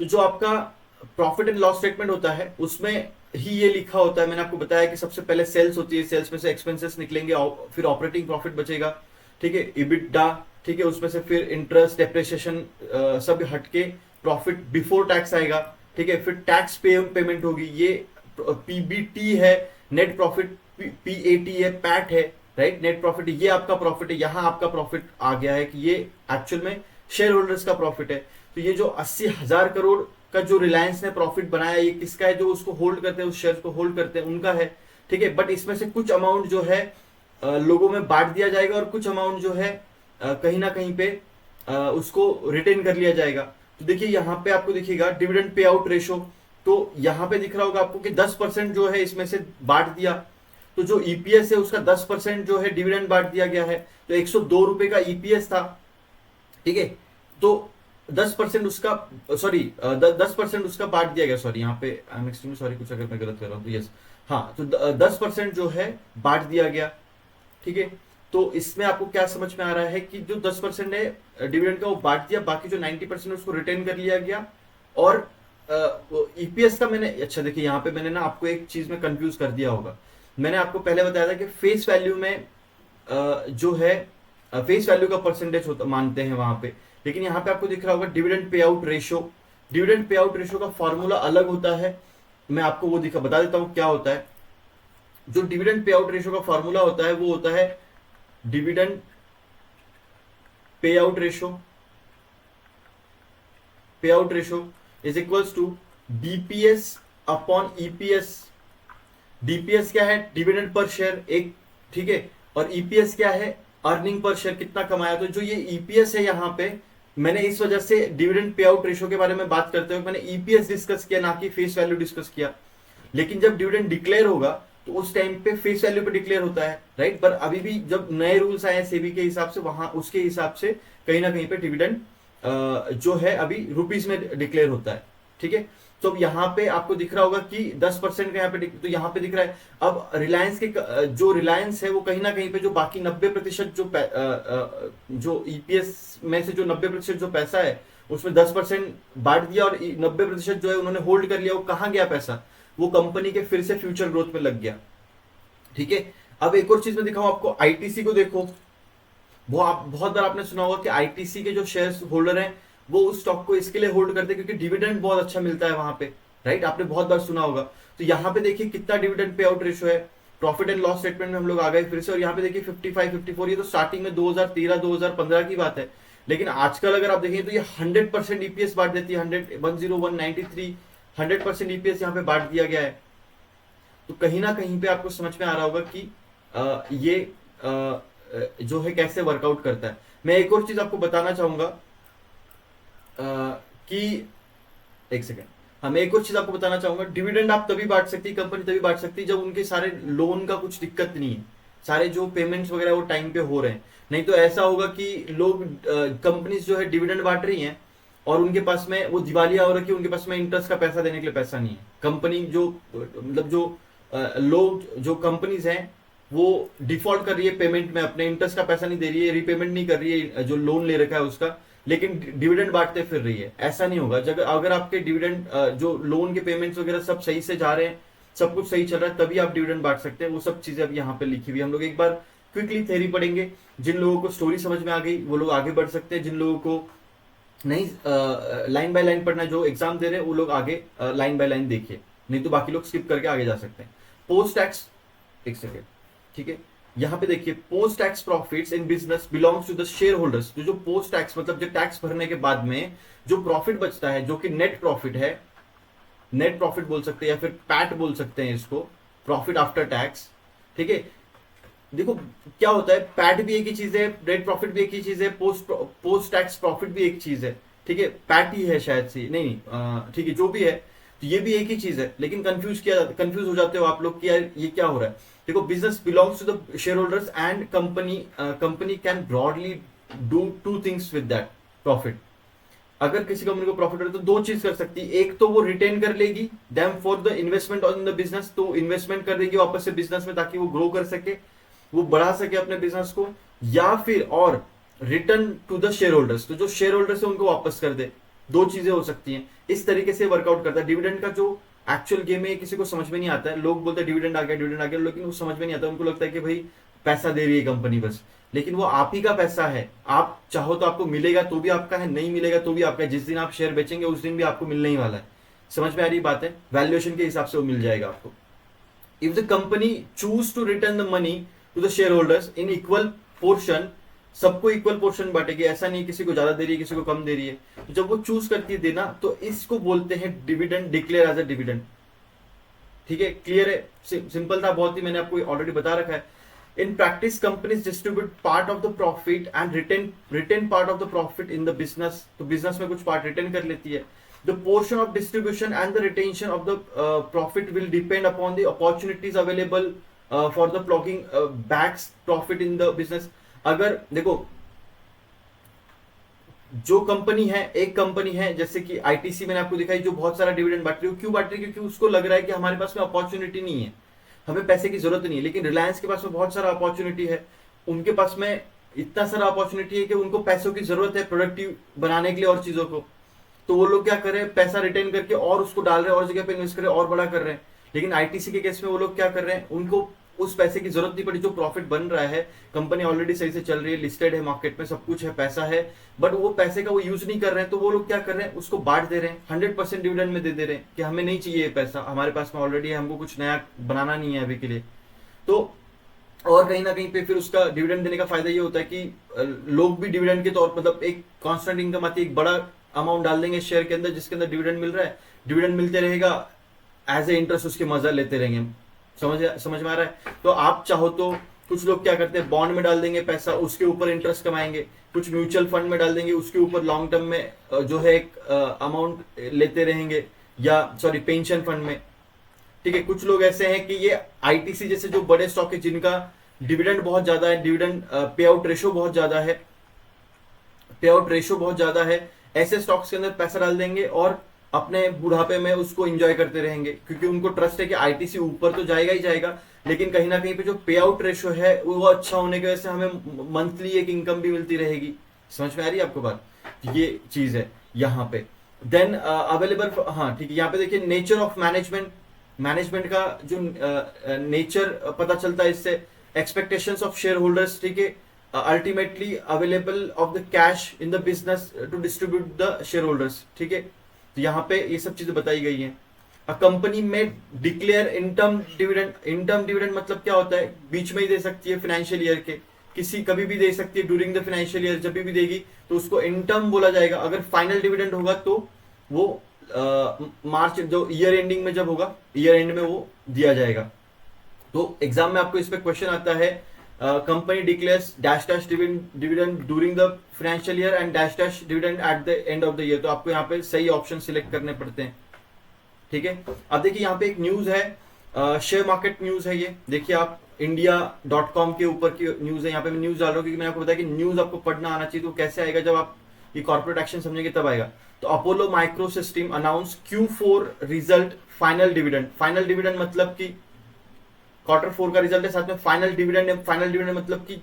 तो जो आपका प्रॉफिट एंड लॉस स्टेटमेंट होता है उसमें ही ये लिखा होता है। मैंने आपको बताया कि सबसे पहले सेल्स होती है, सेल्स में से एक्सपेंसेस निकलेंगे, फिर ऑपरेटिंग प्रॉफिट बचेगा, ठीक है, इबिटडा, ठीक है, उसमें से फिर इंटरेस्ट डेप्रिसिएशन सब हटके प्रॉफिट बिफोर टैक्स आएगा, ठीक है, फिर टैक्स पेमेंट होगी, ये पीबीटी है, नेट प्रॉफिट पीएटी है, पैट है, राइट, नेट प्रॉफिट ये आपका प्रॉफिट है। यहां आपका प्रॉफिट आ गया है कि ये एक्चुअल में शेयर होल्डर्स का प्रॉफिट है। तो ये जो 80,000 करोड़ का जो रिलायंस ने प्रॉफिट बनाया, ये किसका है? जो उसको होल्ड करते हैं, उस शेयर को होल्ड करते हैं, उनका है, ठीक है। बट इसमें से कुछ अमाउंट जो है लोगों में बांट दिया जाएगा और कुछ अमाउंट जो है कहीं ना कहीं पे उसको रिटेन कर लिया जाएगा। तो देखिए यहाँ पे आपको दिखेगा डिविडेंड पे आउट रेशो, तो यहाँ पे दिख रहा होगा आपको कि 10% जो है इसमें से बांट दिया। तो जो ईपीएस है उसका 10% जो है डिविडेंड बांट दिया गया है। तो 102 रुपए का ईपीएस था, ठीक है, तो 10% उसका, सॉरी 10% उसका बांट दिया गया। सॉरी यहाँ पे आई एम एक्सट्रीमली सॉरी, कुछ अगर मैं गलत कर रहा हूँ तो यस, हाँ, तो 10% जो है बांट दिया गया, ठीक है। तो इसमें आपको क्या समझ में आ रहा है कि जो 10% है डिविडेंड का वो बांट दिया, बाकी जो 90% उसको रिटेन कर लिया गया। और ईपीएस का मैंने, अच्छा देखिए यहाँ पे मैंने ना आपको एक चीज में कंफ्यूज कर दिया होगा। मैंने आपको पहले बताया था कि फेस वैल्यू में जो है फेस वैल्यू का परसेंटेज होता मानते हैं वहां पे, लेकिन यहाँ पे आपको दिख रहा होगा dividend payout ratio. Dividend payout ratio का फॉर्मूला अलग होता है, मैं आपको वो बता देता हूं क्या होता है। जो डिविडेंड पे आउट रेशियो का फॉर्मूला होता है वो होता है dividend payout ratio is equals to DPS upon EPS. DPS क्या है? डिविडेंड पर शेयर एक, ठीक है, और ईपीएस क्या है? अर्निंग पर शेयर, कितना कमाया। तो जो ये ईपीएस है यहाँ पे, मैंने इस वजह से डिविडेंड पे आउट रेशियो के बारे में बात करते हुए मैंने ईपीएस डिस्कस किया, ना कि फेस वैल्यू डिस्कस किया। लेकिन जब डिविडेंड डिक्लेयर होगा तो उस टाइम पे फेस वैल्यू पे डिक्लेयर होता है, राइट। पर अभी भी जब नए रूल्स आए सेबी के हिसाब से, वहां उसके हिसाब से कहीं ना कहीं पे डिविडेंड जो है अभी रुपीज में डिक्लेयर होता है, ठीक है। तो अब यहाँ पे आपको दिख रहा होगा कि 10% का यहाँ पे, तो यहाँ पे दिख रहा है। अब रिलायंस के जो रिलायंस है वो कहीं ना कहीं पे जो बाकी 90% जो ईपीएस में से जो 90% जो पैसा है उसमें 10% बांट दिया और 90% जो है उन्होंने होल्ड कर लिया। वो कहाँ गया पैसा? वो कंपनी के फिर से फ्यूचर ग्रोथ में लग गया, ठीक है। अब एक और चीज में दिखाऊं आपको, आईटीसी को देखो। वो आप बहुत बार आपने सुना होगा कि आईटीसी के जो शेयर होल्डर हैं वो उस स्टॉक को इसके लिए होल्ड करते हैं क्योंकि डिविडेंड बहुत अच्छा मिलता है वहां पे, राइट। आपने बहुत बार सुना होगा। तो यहाँ पे देखिए कितना डिविडेंड पे आउट रेशियो है। प्रॉफिट एंड लॉस स्टेटमेंट में हम लोग आ गए फिर से, और यहाँ पे देखिए 55, 54, ये तो स्टार्टिंग में 2013, 2015 की बात है। लेकिन आजकल अगर आप देखें तो ये 100% ईपीएस बांट देती है। 10193 100% ईपीएस यहाँ पे बांट दिया गया है। तो कहीं ना कहीं पे आपको समझ में आ रहा होगा कि ये जो है कैसे वर्कआउट करता है। मैं एक और चीज आपको बताना चाहूंगा कि एक सेकेंड, हाँ, मैं एक और चीज आपको बताना चाहूंगा। डिविडेंड आप तभी बांट सकती है, कंपनी तभी बांट सकती है जब उनके सारे लोन का कुछ दिक्कत नहीं है, सारे जो पेमेंट्स वगैरह वो टाइम पे हो रहे हैं। नहीं तो ऐसा होगा कि लोग कंपनीज जो है डिविडेंड बांट रही हैं और उनके पास में वो दिवालिया हो रखी है, उनके पास में इंटरेस्ट का पैसा देने के लिए पैसा नहीं है। कंपनी जो मतलब जो लोग जो कंपनीज हैं वो डिफॉल्ट कर रही है पेमेंट में, अपने इंटरेस्ट का पैसा नहीं दे रही है, रीपेमेंट नहीं कर रही है जो लोन ले रखा है उसका, लेकिन डिविडेंड बांटते फिर रही है। ऐसा नहीं होगा। जब अगर आपके डिविडेंड जो लोन के पेमेंट्स वगैरह सब सही से जा रहे हैं सब कुछ सही चल रहा है, तभी आप डिविडेंड बांट सकते हैं। वो सब चीजें अब यहाँ पे लिखी हुई है। हम लोग एक बार क्विकली थ्योरी पढ़ेंगे। जिन लोगों को स्टोरी समझ में आ गई वो लोग आगे बढ़ सकते हैं, जिन लोगों को नहीं लाइन बाय लाइन पढ़ना, जो एग्जाम दे रहे हैं वो लोग आगे लाइन बाय लाइन देखिए, नहीं तो बाकी लोग स्किप करके आगे जा सकते हैं। पोस्ट टैक्स, एक सेकेंड, ठीक है, यहाँ पे देखिए, post tax profits in business belongs to the shareholders. जो पोस्ट टैक्स मतलब जो टैक्स भरने के बाद में जो प्रॉफिट बचता है, जो कि नेट प्रॉफिट है, नेट प्रॉफिट बोल सकते हैं या फिर पैट बोल सकते हैं इसको, प्रॉफिट आफ्टर टैक्स, ठीक है। देखो क्या होता है, पैट भी एक ही चीज है, नेट प्रॉफिट भी एक ही चीज है, पोस्ट टैक्स प्रॉफिट भी एक चीज है, ठीक है। पैट ही है शायद से, नहीं ठीक है, जो भी है, तो ये भी एक ही चीज है। लेकिन कंफ्यूज हो जाते हो आप लोग कि यार ये क्या हो रहा है। देखो, business belongs to the shareholders and company can broadly do two things with that profit. अगर किसी कंपनी को प्रॉफिट हो तो दो चीज कर सकती है, एक तो वो रिटेन कर लेगी them for the investment on the business, तो इन्वेस्टमेंट कर देगी वापस से बिजनेस में ताकि वो ग्रो कर सके, वो बढ़ा सके अपने बिजनेस को, या फिर और return to the shareholders, तो जो शेयर होल्डर्स है उनको वापस कर दे। दो चीजें हो सकती हैं, इस तरीके से वर्कआउट करता है। डिविडेंड का जो एक्चुअल गेम है किसी को समझ में नहीं आता है, लोग बोलते हैं डिविडेंड आ गया, लेकिन वो समझ में नहीं आता, उनको लगता है कि भाई पैसा दे रही है कंपनी बस, लेकिन वो आप ही का पैसा है। आप चाहो तो आपको मिलेगा तो भी आपका है, नहीं मिलेगा तो भी आपका है। जिस दिन आप शेयर बेचेंगे उस दिन भी आपको मिलने ही वाला है। समझ में आ रही बात है, वैल्यूएशन के हिसाब से वो मिल जाएगा आपको। If the company choose to return the money to the shareholders in equal portion, सबको इक्वल पोर्शन बांटेगी, ऐसा नहीं किसी को ज्यादा दे रही है किसी को कम दे रही है। तो जब वो चूज करती है देना, तो इसको बोलते हैं dividend, declare as a dividend. ठीक है, क्लियर है, सिंपल था बहुत ही, मैंने आपको ऑलरेडी बता रखा है। In practice companies distribute part of the profit and retain part of the profit in the business, तो बिजनेस में कुछ पार्ट रिटेन कर लेती है। The portion of distribution and the retention of the profit will depend upon the opportunities available for the plugging back profit in the business. अगर देखो, जो कंपनी है, एक कंपनी है जैसे कि आईटीसी मैंने आपको दिखाई, जो बहुत सारा डिविडेंड बांट रही है, क्यों बांट रही है? क्योंकि उसको लग रहा है कि हमारे पास में अपॉर्चुनिटी नहीं है, हमें पैसे की जरूरत नहीं है। लेकिन रिलायंस के पास में बहुत सारा अपॉर्चुनिटी है, उनके पास में इतना सारा अपॉर्चुनिटी है कि उनको पैसों की जरूरत है प्रोडक्टिव बनाने के लिए और चीजों को। तो वो लोग क्या कर रहे हैं, पैसा रिटेन करके और उसको डाल रहे हैं और जगह पे इन्वेस्ट कर रहे हैं और बड़ा कर रहे हैं। लेकिन आईटीसी के केस में वो लोग क्या कर रहे हैं, उनको उस पैसे की जरूरत नहीं पड़ी, जो प्रॉफिट बन रहा है, कंपनी ऑलरेडी सही से चल रही है, लिस्टेड है मार्केट में, सब कुछ है, पैसा है, बट वो पैसे का वो यूज नहीं कर रहे हैं। तो वो लोग क्या कर रहे हैं, उसको बांट दे रहे हैं, 100% डिविडेंड में दे रहे हैं कि हमें नहीं चाहिए पैसा, हमारे पास में ऑलरेडी है, हमको कुछ नया बनाना नहीं है अभी के लिए। तो और कहीं ना कहीं पे फिर उसका डिविडेंड देने का फायदा ये होता है कि लोग भी डिविडेंड के तौर, मतलब एक कांस्टेंट इनकम आती है, एक बड़ा अमाउंट डाल देंगे शेयर के अंदर जिसके अंदर डिविडेंड मिल रहा है, डिविडेंड मिलते रहेगा, एज ए इंटरेस्ट उसके मजा लेते रहेंगे। समझ में आ रहा है? तो आप चाहो तो कुछ लोग क्या करते हैं, बॉन्ड में डाल देंगे पैसा, उसके ऊपर इंटरेस्ट कमाएंगे, कुछ म्यूचुअल फंड में डाल देंगे, उसके ऊपर लॉन्ग टर्म में जो है एक अमाउंट लेते रहेंगे, या सॉरी पेंशन फंड में। ठीक है, कुछ लोग ऐसे हैं कि ये आईटीसी जैसे जो बड़े स्टॉक है जिनका डिविडेंड बहुत ज्यादा है, डिविडेंड पे आउट रेशो बहुत ज्यादा है, पे आउट रेशो बहुत ज्यादा है, ऐसे स्टॉक्स के अंदर पैसा डाल देंगे और अपने बुढ़ापे में उसको एंजॉय करते रहेंगे, क्योंकि उनको ट्रस्ट है कि आईटीसी ऊपर तो जाएगा ही जाएगा, लेकिन कहीं ना कहीं पे जो पे आउट रेशो है वो अच्छा होने की वजह से हमें मंथली एक इनकम भी मिलती रहेगी। समझ में आ रही है आपको बात? ये चीज है यहाँ पे। देन अवेलेबल, हाँ ठीक है, यहाँ पे देखिए नेचर ऑफ मैनेजमेंट का जो नेचर पता चलता है इससे, एक्सपेक्टेशंस ऑफ शेयर होल्डर्स, ठीक है, ultimately available of the cash in the business to distribute the shareholders. ठीक है, तो यहाँ पे ये सब चीजें बताई गई हैं। अ कंपनी में डिक्लेयर इंटर्म डिविडेंड मतलब क्या होता है, बीच में ही दे सकती है फाइनेंशियल ईयर के, किसी कभी भी दे सकती है, ड्यूरिंग द फाइनेंशियल ईयर जब भी देगी तो उसको इंटर्म बोला जाएगा। अगर फाइनल डिविडेंड होगा तो वो मार्च जो ईयर एंडिंग में जब होगा, ईयर एंड में वो दिया जाएगा। तो एग्जाम में आपको इस पे क्वेश्चन आता है, company declares dash dash dividend during the financial year and dash dash dividend at the end of the year. तो आपको यहाँ पे सही ऑप्शन सिलेक्ट करने पड़ते हैं। ठीक है, अब देखिए यहाँ पे एक न्यूज है, शेयर मार्केट न्यूज है ये, देखिए आप india.com के ऊपर की न्यूज है। यहाँ पे मैं न्यूज डाल रहा हूँ क्योंकि मैंने आपको बताया कि न्यूज आपको पढ़ना आना चाहिए। तो कैसे आएगा, जब आप ये कॉर्पोरेट एक्शन समझेंगे तब आएगा। तो Apollo micro system announce Q4 result final dividend मतलब कि Q4 का रिजल्ट है, साथ में फाइनल डिविडेंड मतलब कि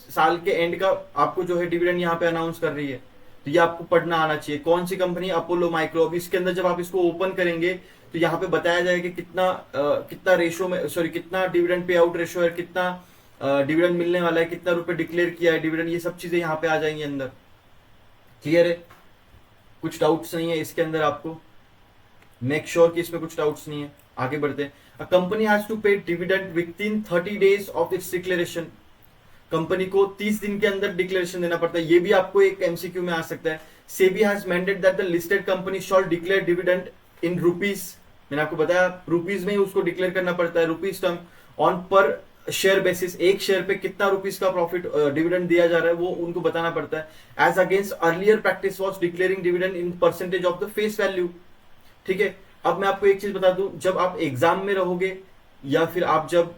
साल के एंड का आपको जो है डिविडेंड यहाँ पे अनाउंस कर रही है। तो ये आपको पढ़ना आना चाहिए। कौन सी कंपनी? Apollo micro. अब इसके अंदर जब आप इसको ओपन करेंगे तो यहाँ पे बताया जाएगा कि कितना रेशो में, सॉरी कितना डिविडेंड पे आउट रेशो है, कितना डिविडेंड मिलने वाला है, कितना रुपए डिक्लेयर किया है डिविडेंड, ये सब चीजें यहाँ पे आ जाएंगी अंदर। क्लियर है? कुछ डाउट्स नहीं है इसके अंदर आपको? मेक श्योर कि इसमें कुछ डाउट्स नहीं है। आगे बढ़ते हैं। अ कंपनी हैज टू पे dividend with in 30 days of its declaration. Company को 30 दिन के अंदर डिक्लेरेशन देना पड़ता है। ये भी आपको एक एमसीक्यू में आ सकता है। SEBI has mandate that the listed company shawl declare dividend in rupees. मैंने आपको बताया रुपीज में ही उसको डिक्लेयर करना पड़ता है, रुपीज टर्म, ऑन पर शेयर बेसिस। एक शेयर पे कितना रुपीज का प्रॉफिट डिविडेंड दिया जा रहा है वो उनको बताना पड़ता है। As against earlier practice was declaring dividend in percentage of the face value. ठीक है, अब मैं आपको एक चीज बता दूं, जब आप एग्जाम में रहोगे या फिर आप जब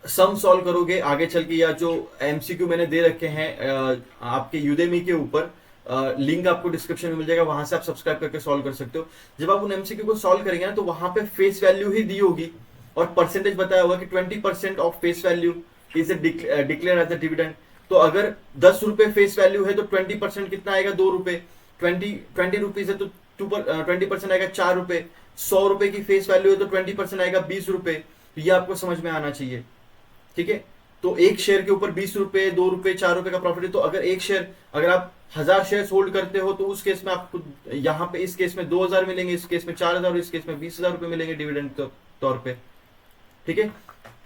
सम सॉल्व करोगे आगे चल के, या जो एमसीक्यू मैंने दे रखे हैं आपके यूडेमी के ऊपर, लिंक आपको डिस्क्रिप्शन में मिल जाएगा, वहां से आप सब्सक्राइब करके सॉल्व कर सकते हो। जब आप उन एमसीक्यू को सॉल्व करेंगे ना तो वहां पे फेस वैल्यू ही दी होगी और परसेंटेज बताया होगा कि 20% of face value is declare as a dividend. तो अगर 10 रुपए फेस वैल्यू है तो 20% कितना आएगा? 2 रुपए। 20 रुपीज है तो 20% आएगा 4 रुपए। 100 रुपए की फेस वैल्यू है तो 20% आएगा 20 रुपए। तो ये आपको समझ में आना चाहिए। ठीक है, तो एक शेयर के ऊपर 20 रुपए, 2 रुपए, 4 रुपए का प्रॉफिट है। तो अगर एक शेयर, अगर आप 1000 शेयर होल्ड करते हो तो उस केस में आपको यहाँ पे इस केस में 2000 मिलेंगे, इस केस में 4000 और इस केस में 20,000 रुपए मिलेंगे डिविडेंड तौर पे। ठीक है,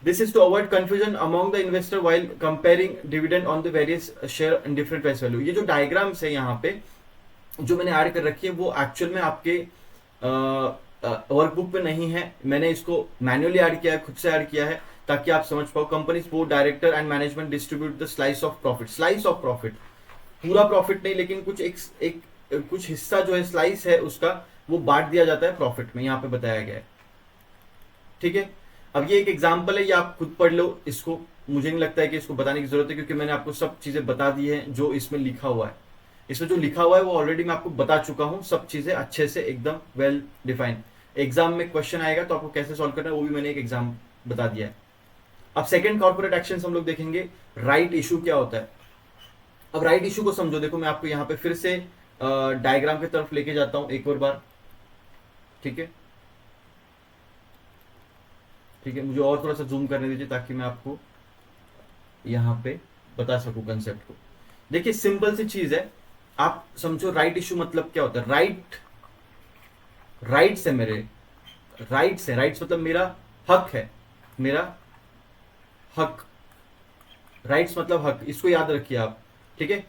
this is to avoid confusion among the investor while comparing dividend on the various share in different face value. ये जो डायग्राम्स है यहाँ पे जो मैंने ऐड कर रखी है वो एक्चुअल में आपके वर्कबुक पे नहीं है, मैंने इसको मैन्युअली ऐड किया है, खुद से ऐड किया है ताकि आप समझ पाओ। Companies board director and management distribute the slice of profit. Slice of profit, पूरा प्रॉफिट नहीं लेकिन कुछ हिस्सा जो है स्लाइस है उसका वो बांट दिया जाता है प्रॉफिट में, यहाँ पे बताया गया है। ठीक है, अब ये एक एग्जाम्पल है, ये आप खुद पढ़ लो इसको। मुझे नहीं लगता है कि इसको बताने की जरूरत है क्योंकि मैंने आपको सब चीजें बता दी है जो इसमें लिखा हुआ है। इसमें जो लिखा हुआ है वो ऑलरेडी मैं आपको बता चुका हूं, सब चीजें अच्छे से एकदम वेल डिफाइंड। एग्जाम में क्वेश्चन आएगा तो आपको कैसे सॉल्व करना है वो भी मैंने एक एग्जाम बता दिया है। अब सेकंड कॉर्पोरेट एक्शन हम लोग देखेंगे, राइट इशू क्या होता है। अब राइट इशू को समझो, देखो मैं आपको यहाँ पे फिर से डायग्राम की तरफ लेके जाता हूं एक और बार। ठीक है, ठीक है, मुझे और थोड़ा सा जूम करने दीजिए ताकि मैं आपको यहाँ पे बता सकूं कंसेप्ट को। देखिए सिंपल सी चीज है, आप समझो राइट इशू मतलब क्या होता है। राइट्स है मेरे, राइट्स है, राइट्स मतलब मेरा हक है, मेरा हक। राइट्स मतलब हक, इसको याद रखिए आप। ठीक है,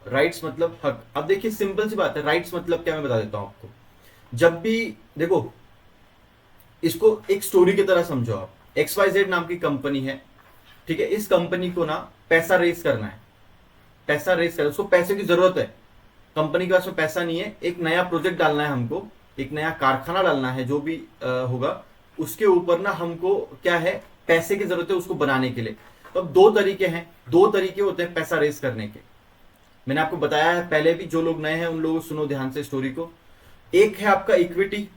राइट्स मतलब हक। अब देखिए सिंपल सी बात है, राइट्स मतलब क्या मैं बता देता हूं आपको। जब भी देखो इसको एक स्टोरी की तरह समझो आप। XYZ नाम की कंपनी है, ठीक है, इस कंपनी को ना पैसा रेस करना है, पैसा रेस करना, उसको पैसे की जरूरत है। कंपनी के पास में पैसा नहीं है, एक नया प्रोजेक्ट डालना है हमको, एक नया कारखाना डालना है, जो भी होगा उसके ऊपर ना हमको क्या है, पैसे की जरूरत है उसको बनाने के लिए। तो अब दो तरीके हैं, दो तरीके होते हैं पैसा रेस करने के। मैंने आपको बताया है पहले भी, जो लोग नए हैं उन लोगों को सुनो ध्यान से स्टोरी को। एक है आपका इक्विटी,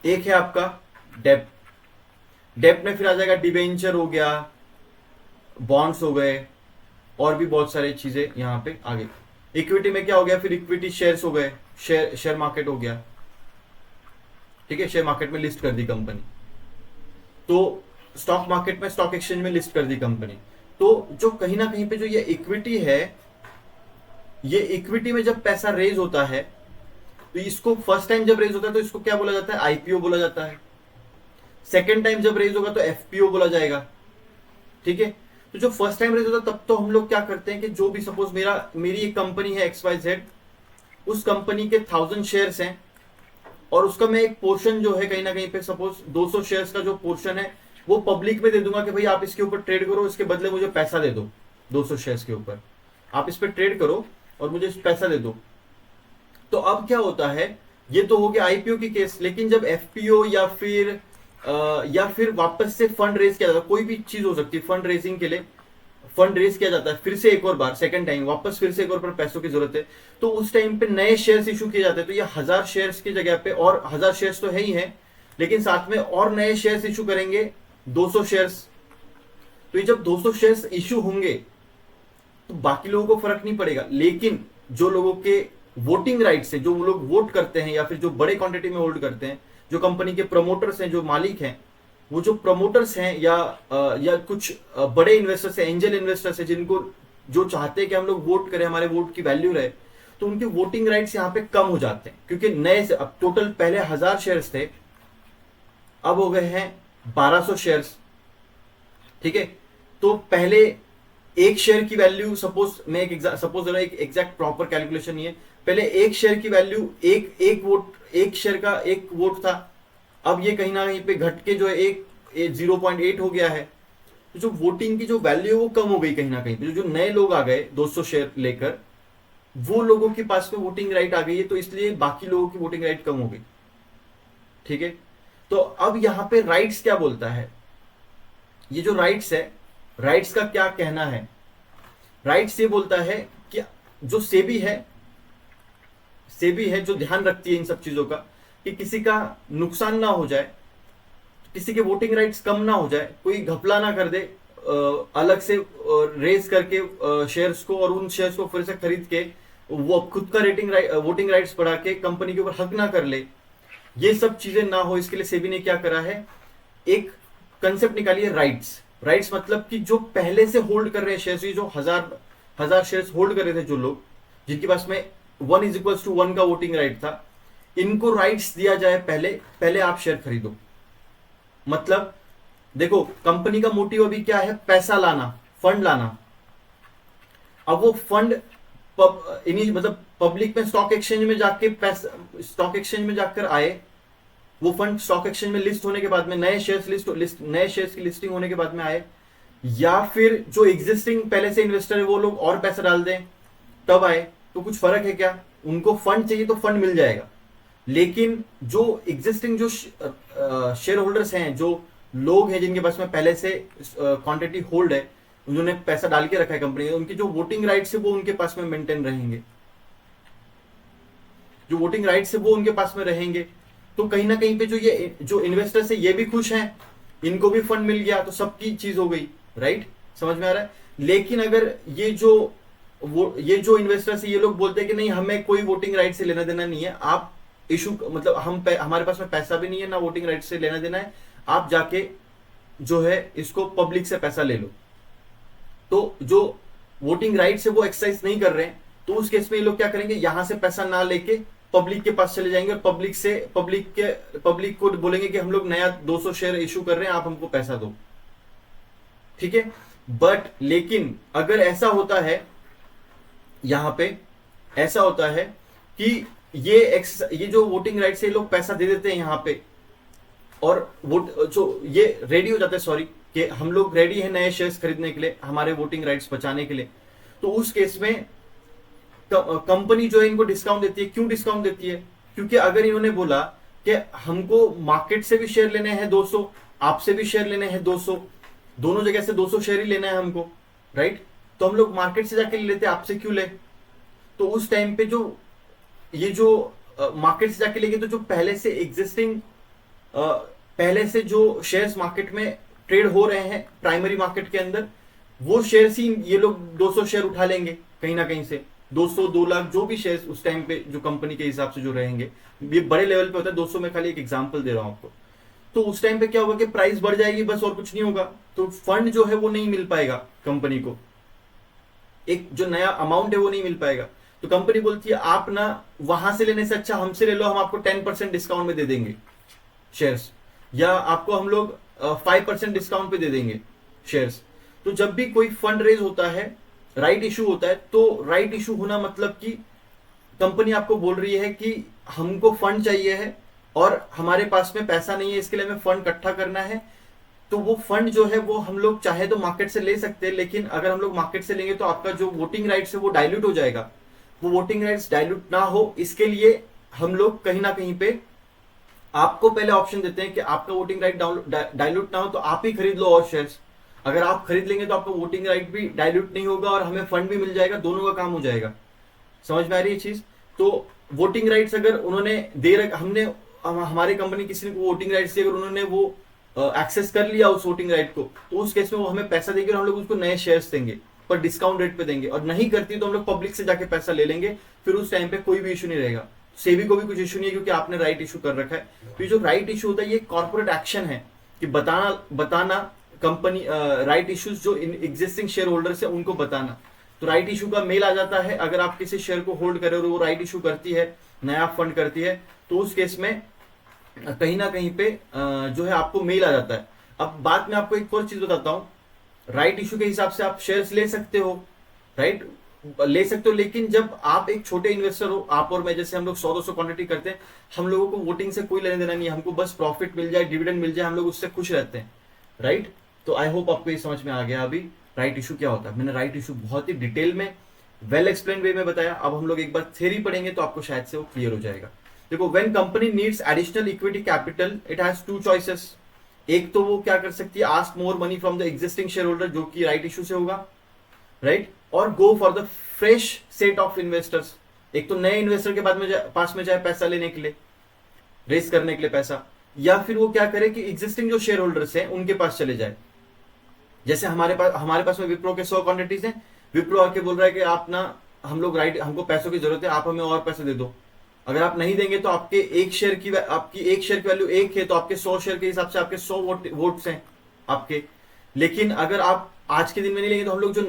एक है आपका डेब्ट। डेब्ट में फिर आ जाएगा डिबेंचर हो गया, बॉन्ड्स हो गए और भी बहुत सारी चीजें यहाँ पे आगे। इक्विटी में क्या हो गया, फिर इक्विटी शेयर्स हो गए, शेयर मार्केट हो गया। ठीक है, शेयर मार्केट में लिस्ट कर दी कंपनी, तो स्टॉक मार्केट में, स्टॉक एक्सचेंज में लिस्ट कर दी कंपनी। तो जो कहीं ना कहीं पे जो ये इक्विटी है, ये इक्विटी में जब पैसा रेज होता है तो इसको फर्स्ट टाइम जब रेज होता है तो इसको क्या बोला जाता है, आईपीओ बोला जाता है। सेकेंड टाइम जब रेज होगा तो एफपीओ बोला जाएगा। ठीक है, तो जो फर्स्ट टाइम रेज होता है तब तो हम लोग क्या करते हैं कि जो भी सपोज मेरी एक कंपनी है XYZ, उस कंपनी के 1000 शेयर्स हैं और उसका मैं एक पोर्शन जो है कहीं ना कहीं पे सपोज 200 शेयर्स का जो पोर्शन है वो पब्लिक में दे दूंगा कि भाई आप इसके ऊपर ट्रेड करो, इसके बदले मुझे पैसा दे दो। 200 शेयर्स के ऊपर आप इस पर ट्रेड करो और मुझे पैसा दे दो। तो अब क्या होता है, ये तो हो गया आईपीओ की केस। लेकिन जब एफपीओ या फिर वापस से फंड रेज किया जाता है, कोई भी चीज हो सकती है, फंड रेजिंग के लिए फंड रेज किया जाता है फिर से एक और बार, सेकंड टाइम वापस फिर से एक और बार पैसों की जरूरत है, तो उस टाइम पे नए शेयर्स इशू किए जाते हैं। तो ये 1000 शेयर्स की जगह पे, और 1000 शेयर्स तो है ही है, लेकिन साथ में और नए शेयर्स इशू करेंगे 200 शेयर्स। तो ये जब 200 शेयर्स इशू होंगे तो बाकी लोगों को फर्क नहीं पड़ेगा, लेकिन जो लोगों के वोटिंग राइट्स है, जो वो लोग वोट करते हैं या फिर जो बड़े क्वांटिटी में होल्ड करते हैं, जो कंपनी के प्रमोटर्स हैं, जो मालिक हैं, वो जो प्रमोटर्स हैं या कुछ बड़े इन्वेस्टर्स हैं, एंजल इन्वेस्टर्स हैं, जिनको जो चाहते हैं कि हम लोग वोट करें, हमारे वोट की वैल्यू रहे, तो उनके वोटिंग राइट्स यहाँ पे कम हो जाते हैं, क्योंकि नए से अब टोटल पहले 1000 शेयर्स थे, अब हो गए हैं 1200 शेयर्स। ठीक है, तो पहले एक शेयर की वैल्यू, सपोज मैं एक एग्जैक्ट प्रॉपर कैलकुलेशन नहीं है, पहले एक शेयर की वैल्यू एक शेयर का एक वोट था, अब ये कहीं ना कहीं पे घट के जो है 0.8 हो गया है। तो जो वोटिंग की जो वैल्यू है वो कम हो गई कहीं ना कहीं पे, जो नए लोग आ गए 200 शेयर लेकर, वो लोगों के पास में वोटिंग राइट आ गई है, तो इसलिए बाकी लोगों की वोटिंग राइट कम हो गई। ठीक है, तो अब यहां पे राइट्स क्या बोलता है, ये जो राइट्स है, राइट्स का क्या कहना है, राइट्स ये बोलता है कि जो सेबी है जो ध्यान रखती है इन सब चीजों का, कि किसी का नुकसान ना हो जाए, किसी के वोटिंग राइट्स कम ना हो जाए, कोई घपला ना कर दे अलग से रेस करके शेयर्स को, और उन शेयर्स को फिर से खरीद के वो खुद का वोटिंग राइट्स बढ़ा के कंपनी के ऊपर हक ना कर ले, ये सब चीजें ना हो, इसके लिए सेबी ने क्या करा है, एक कंसेप्ट निकाली है राइट्स। राइट्स मतलब कि जो पहले से होल्ड कर रहे हैं शेयर्स, जो हजार शेयर्स होल्ड कर रहे थे, जो लोग जिनके पास में 1:1 का वोटिंग राइट था, इनको राइट्स दिया जाए, पहले आप शेयर खरीदो। मतलब देखो, कंपनी का मोटिव अभी क्या है, पैसा लाना, फंड लाना। अब वो फंड मतलब पब्लिक में स्टॉक एक्सचेंज में जाके स्टॉक एक्सचेंज में जाकर आए, वो फंड स्टॉक एक्सचेंज में लिस्ट होने के बाद में, नए शेयर्स की लिस्टिंग होने के बाद में आए, या फिर जो एग्जिस्टिंग पहले से इन्वेस्टर है वो लोग और पैसा डाल दें तब आए, तो कुछ फर्क है क्या? उनको फंड चाहिए तो फंड मिल जाएगा, लेकिन जो एग्जिस्टिंग जो शेयर होल्डर्स हैं, जो लोग हैं जिनके पास में पहले से क्वांटिटी होल्ड है, उन्होंने पैसा डाल के रखा है कंपनी में, उनकी जो वोटिंग राइट्स है वो उनके पास में मेंटेन रहेंगे, जो वोटिंग राइट्स है वो उनके पास में रहेंगे। तो कहीं ना कहीं पे जो इन्वेस्टर्स है ये भी खुश हैं, इनको भी फंड मिल गया, तो सबकी चीज हो गई। राइट, समझ में आ रहा है? लेकिन अगर ये जो इन्वेस्टर्स है, ये लोग बोलते हैं कि नहीं, हमें कोई वोटिंग राइट से लेना देना नहीं है, आप इशू मतलब हमारे पास में पैसा भी नहीं है, ना वोटिंग राइट से लेना देना है, आप जाके जो है इसको पब्लिक से पैसा ले लो। तो जो वोटिंग राइट है वो एक्सरसाइज नहीं कर रहे हैं, तो उस केस में ये लोग क्या करेंगे, यहां से पैसा ना लेके पब्लिक के पास चले जाएंगे, और पब्लिक को बोलेंगे कि हम लोग नया 200 शेयर इशू कर रहे हैं, आप हमको पैसा दो। ठीक है, बट लेकिन अगर ऐसा होता है, यहां पे ऐसा होता है कि ये जो वोटिंग राइट से लोग पैसा दे देते हैं यहां पे, और वोट जो ये रेडी हो जाता है, सॉरी, कि हम लोग रेडी हैं नए शेयर्स खरीदने के लिए, हमारे वोटिंग राइट्स बचाने के लिए, तो उस केस में कंपनी जो है इनको डिस्काउंट देती है। क्यों डिस्काउंट देती है? क्योंकि अगर इन्होंने बोला कि हमको मार्केट से भी शेयर लेने हैं 200, आपसे भी शेयर लेने हैं 200, दोनों जगह से 200 शेयर ही लेना है हमको, राइट, तो हम लोग मार्केट से जाके ले लेते, आपसे क्यों ले? तो उस टाइम पे जो मार्केट से जाके लेंगे, तो जो पहले से जो शेयर्स मार्केट में ट्रेड हो रहे हैं प्राइमरी मार्केट के अंदर, वो शेयर्स ही ये लोग 200 शेयर उठा लेंगे कहीं ना कहीं से, 200 2 लाख जो भी शेयर्स उस टाइम पे जो कंपनी के हिसाब से जो रहेंगे, ये बड़े लेवल पे होता है, 200 में खाली एक एग्जांपल दे रहा हूं आपको। तो उस टाइम पे क्या होगा कि प्राइस बढ़ जाएगी, बस, और कुछ नहीं होगा, तो फंड जो है वो नहीं मिल पाएगा कंपनी को, एक जो नया अमाउंट है वो नहीं मिल पाएगा। तो कंपनी बोलती है आप ना वहां से लेने से अच्छा हमसे ले लो, हम आपको 10% डिस्काउंट में दे देंगे शेयर्स, या आपको हम लोग 5% डिस्काउंट पे दे देंगे शेयर्स। तो जब भी कोई फंड रेज होता है, राइट इशू होता है, तो राइट इशू होना मतलब कि कंपनी आपको बोल रही है कि हमको फंड चाहिए है और हमारे पास में पैसा नहीं है, इसके लिए हमें फंड इकट्ठा करना है। तो वो फंड जो है वो हम लोग चाहे तो मार्केट से ले सकते हैं, लेकिन अगर हम लोग मार्केट से लेंगे तो आपका जो वोटिंग राइट्स है वो डाइल्यूट हो जाएगा। वो वोटिंग राइट्स डाइल्यूट ना हो, इसके लिए हम लोग कहीं ना कहीं पे आपको पहले ऑप्शन देते हैं कि आपका वोटिंग राइट डाइल्यूट ना हो तो आप ही खरीद लो और शेयर्स। अगर आप खरीद लेंगे तो आपका वोटिंग राइट भी डाइल्यूट नहीं होगा और हमें फंड भी मिल जाएगा, दोनों का काम हो जाएगा। समझ में आ रही है चीज? तो वोटिंग राइट्स अगर उन्होंने हमारी कंपनी किसी को वोटिंग राइट्स दिए, अगर उन्होंने वो एक्सेस कर लिया उस वोटिंग राइट को, तो उस केस में वो हमें पैसा देंगे और हम लोग उसको नए शेयर्स देंगे। पर डिस्काउंट रेट पे देंगे, और नहीं करती तो हम लोग पब्लिक से जाके पैसा ले लेंगे, फिर उस टाइम पे कोई भी इशू नहीं रहेगा। सेबी को भी कुछ इशू नहीं है क्योंकि आपने राइट इशू कर रखा है। तो ये जो राइट इशू होता है ये कॉर्पोरेट एक्शन है कि बताना कंपनी राइट इश्यूज जो एग्जिस्टिंग शेयर होल्डर्स है उनको बताना। तो राइट इशू का मेल आ जाता है अगर आप किसी शेयर को होल्ड कर रहे हो और वो राइट इशू करती है, नया फंड करती है, तो उस केस में कहीं ना कहीं पे जो है आपको मेल आ जाता है। अब बात में आपको एक और चीज बताता हूँ, राइट इशू के हिसाब से आप शेयर्स ले सकते हो, राइट ले सकते हो, लेकिन जब आप एक छोटे इन्वेस्टर हो, आप और मैं जैसे हम लोग 100-200 क्वांटिटी करते हैं, हम लोगों को वोटिंग से कोई लेने देना नहीं है, हमको बस प्रॉफिट मिल जाए, डिविडेंड मिल जाए, हम लोग उससे खुश रहते हैं, राइट। तो आई होप आपको ये समझ में आ गया अभी राइट इशू क्या होता है। मैंने राइट इशू बहुत ही डिटेल में वेल एक्सप्लेन वे में बताया। अब हम लोग एक बार थ्योरी पढ़ेंगे तो आपको शायद से वो क्लियर हो जाएगा। देखो, when company needs additional equity capital it has two choices. एक तो वो क्या कर सकती है, ask more money from the existing share holder, जो कि राइट इशू से होगा, राइट, और go for the fresh set of investors. एक तो नए इन्वेस्टर के पास में जाए पैसा लेने के लिए, रेस करने के लिए पैसा, या फिर वो क्या करे कि एग्जिस्टिंग जो शेयर होल्डर्स हैं उनके पास चले जाए। जैसे हमारे पास में विप्रो के 100 क्वांटिटीज हैं, विप्रो आके बोल रहा है कि आप ना, हम लोग राइट, हमको पैसों की जरूरत है, आप हमें और पैसे दे दो। अगर आप नहीं देंगे तो आपकी एक शेयर की वैल्यू 1 है, तो आपके 100 शेयर के हिसाब से आपके 100 वोट्स हैं आपके। लेकिन अगर आप आज के दिन में नहीं लेंगे तो हम लोग जो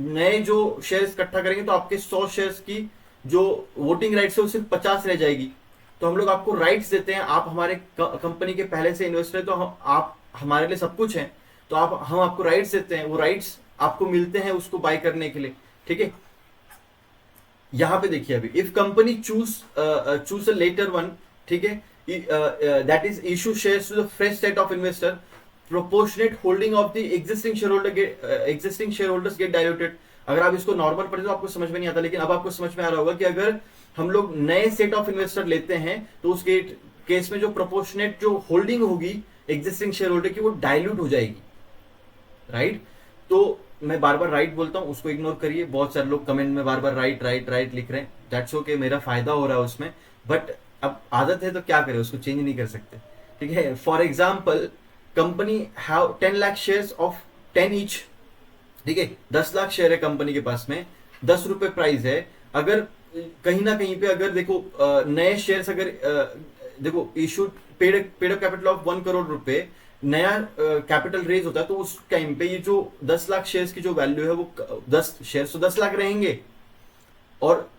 नए जो शेयर्स इकट्ठा करेंगे तो आपके 100 शेयर्स की जो वोटिंग राइट्स है वो सिर्फ 50 रह जाएगी। तो हम लोग आपको राइट्स देते हैं, आप हमारे कंपनी के पहले से इन्वेस्टर है, तो आप हमारे लिए सब कुछ हैं, तो हम आपको राइट्स देते हैं, वो राइट्स आपको मिलते हैं उसको बाय करने के लिए, ठीक है। यहां पे देखिए अभी, if company choose a latter one, ठीक है, that is issue shares to the fresh set of investor, proportionate holding of the existing shareholders get diluted. अगर आप इसको नॉर्मल पढ़े तो आपको समझ में नहीं आता, लेकिन अब आपको समझ में आ रहा होगा कि अगर हम लोग नए सेट ऑफ इन्वेस्टर लेते हैं तो उस केस में जो प्रोपोर्शनेट जो होल्डिंग होगी एग्जिस्टिंग शेयर होल्डर की वो डाइल्यूट हो जाएगी, राइट। तो मैं बार बार राइट बोलता हूं, उसको इग्नोर करिए। बहुत सारे लोग कमेंट में बार बार राइट राइट राइट लिख रहे हैं, दैट्स ओके, मेरा फायदा हो रहा है उसमें, बट अब आदत है तो क्या करें, उसको चेंज नहीं कर सकते, ठीक है। For example, company have 10 lakh shares of 10 each, ठीक है, 10 लाख शेयर है कंपनी के पास में, 10 रुपए प्राइस है। अगर कहीं ना कहीं पे अगर देखो नए शेयर्स अगर देखो issue paid capital of 1 crore रुपए, नया कैपिटल रेज होता है, तो उस टाइम पे ये जो 10 लाख शेयर्स की जो वैल्यू है वो 10 शेयर्स तो 10 लाख रहेंगे और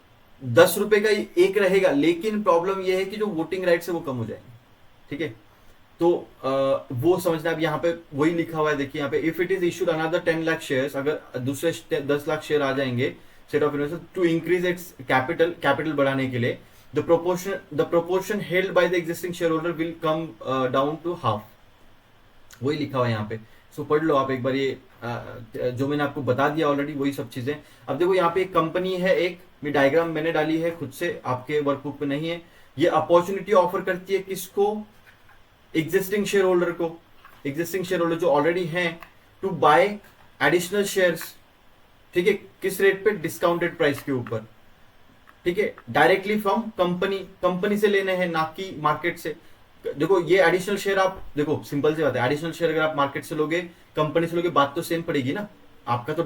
10 रुपए का एक रहेगा, लेकिन प्रॉब्लम ये है कि जो वोटिंग राइट्स है वो कम हो जाएंगे, ठीक है। तो वो समझना। अब यहाँ पे वही लिखा हुआ है, देखिए यहाँ पे, if it is issued another 10 lakh shares, अगर दूसरे 10 लाख शेयर आ जाएंगे set of investor to increase its capital बढ़ाने के लिए, the proportion held by the existing shareholder will come down to half. वही लिखा हुआ है यहाँ पे, सो पढ़ लो आप एक बार, ये जो मैंने आपको बता दिया ऑलरेडी वही सब चीजें। अब देखो यहाँ पे एक कंपनी है, एक डायग्राम मैंने डाली है खुद से, आपके वर्कबुक में नहीं है। ये अपॉर्चुनिटी ऑफर करती है किसको, एग्जिस्टिंग शेयर होल्डर को, एग्जिस्टिंग शेयर होल्डर जो ऑलरेडी हैं, टू बाय एडिशनल शेयर्स, ठीक है, किस रेट पे, डिस्काउंटेड प्राइस के ऊपर, ठीक है, डायरेक्टली फ्रॉम कंपनी से लेने हैं, ना कि मार्केट से। देखो ये एडिशनल शेयर, आप देखो सिंपल सी बात है, एडिशनल शेयर अगर आप मार्केट से लोगे, कंपनी से लोगे, बात तो सेम पड़ेगी ना आपका। तो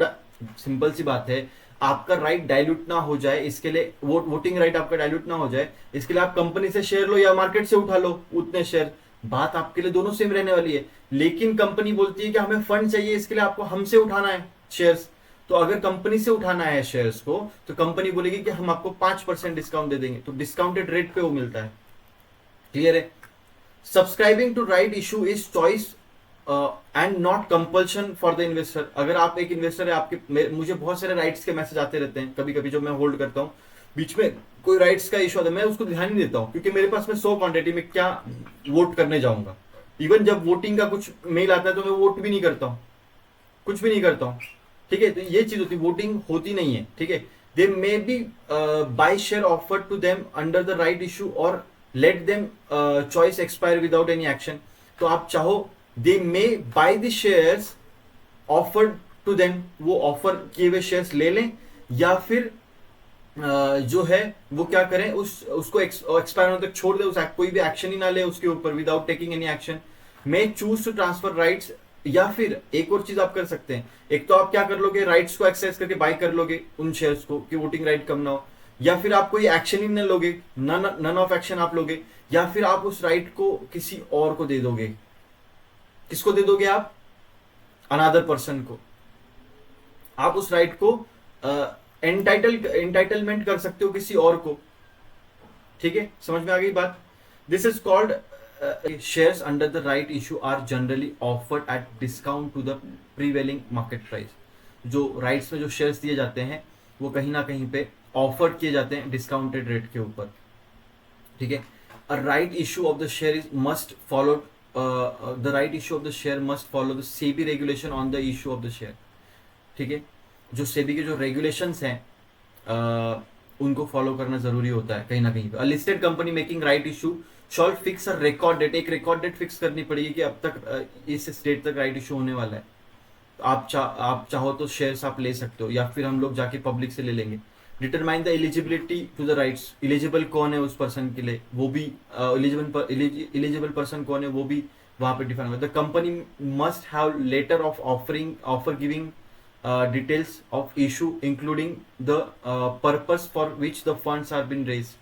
सिंपल सी बात है, आपका राइट डाइल्यूट ना हो जाए इसके लिए, वोटिंग राइट आपका डाइल्यूट ना हो जाए इसके लिए आप कंपनी से शेयर लो या मार्केट से उठा लो उतने शेयर, बात आपके लिए दोनों सेम रहने वाली है। लेकिन कंपनी बोलती है कि हमें फंड चाहिए, इसके लिए आपको हमसे उठाना है शेयर्स। तो अगर कंपनी से उठाना है शेयर्स को, तो कंपनी बोलेगी कि हम आपको 5% डिस्काउंट दे देंगे, तो डिस्काउंटेड रेट पे वो मिलता है, क्लियर है। Subscribing to right issue is choice and not compulsion for the investor. अगर आप एक इन्वेस्टर है, आपके मुझे बहुत सारे राइट्स के मैसेज आते रहते हैं कभी कभी जो मैं होल्ड करता हूँ, बीच में कोई राइट्स का इशू आता है, मैं उसको ध्यान नहीं देता हूँ, क्योंकि मेरे पास में 100 क्वांटिटी में क्या वोट करने जाऊंगा। इवन जब वोटिंग का कुछ मेल आता है तो मैं वोट भी नहीं करता हूँ, कुछ भी नहीं करता हूँ, ठीक है। तो ये चीज होती, वोटिंग होती नहीं है, ठीक है। दे may be bye share offer to them under the right issue और let them choice expire without any action. तो आप चाहो, दे मे by the shares offered to them, वो ऑफर किए हुए शेयर्स ले लें, या फिर जो है वो क्या करें, उसको एक्सपायर होने तक छोड़ दे, कोई भी एक्शन ही ना ले उसके ऊपर, without taking any action. May choose to transfer rights या फिर एक और चीज आप कर सकते हैं, एक तो आप क्या कर लोगे, राइट्स को एक्सरसाइज करके बाय कर लोगे उन शेयर्स को कि वोटिंग राइट कम ना हो, या फिर आप कोई एक्शन ही नहीं लोगे, नन ऑफ एक्शन आप लोगे, या फिर आप उस राइट को किसी और को दे दोगे। किसको दे दोगे आप? अनदर पर्सन को। आप उस राइट को एंटाइटलमेंट कर सकते हो किसी और को। ठीक है, समझ में आ गई बात? This is called shares under the right issue are generally offered at discount to the prevailing market price. जो राइट्स में जो शेयर्स दिए जाते हैं वो कहीं ना कहीं पे ऑफर्ड किए जाते हैं डिस्काउंटेड रेट के ऊपर। ठीक है, a right issue of the share is must follow the right issue of the share must follow the SEBI regulation on the issue of the share. ठीक है, जो सेबी के जो रेगुलेशंस हैं उनको फॉलो करना जरूरी होता है कहीं ना कहीं पे। A listed company making right issue shall fix a record date. एक रिकॉर्ड डेट फिक्स करनी पड़ेगी कि अब तक इस डेट तक राइट इशू होने वाला है। आप चाहो तो शेयर्स आप ले सकते हो, या फिर हम लोग जाके पब्लिक से ले लेंगे। Determine the eligibility to the rights. Eligible कौन है उस पर्सन के लिए, वो भी एलिजिबल पर्सन कौन है वो भी वहां पे डिफाइन होगा। The company must have letter of offer giving details of issue including the purpose for which the funds are been raise.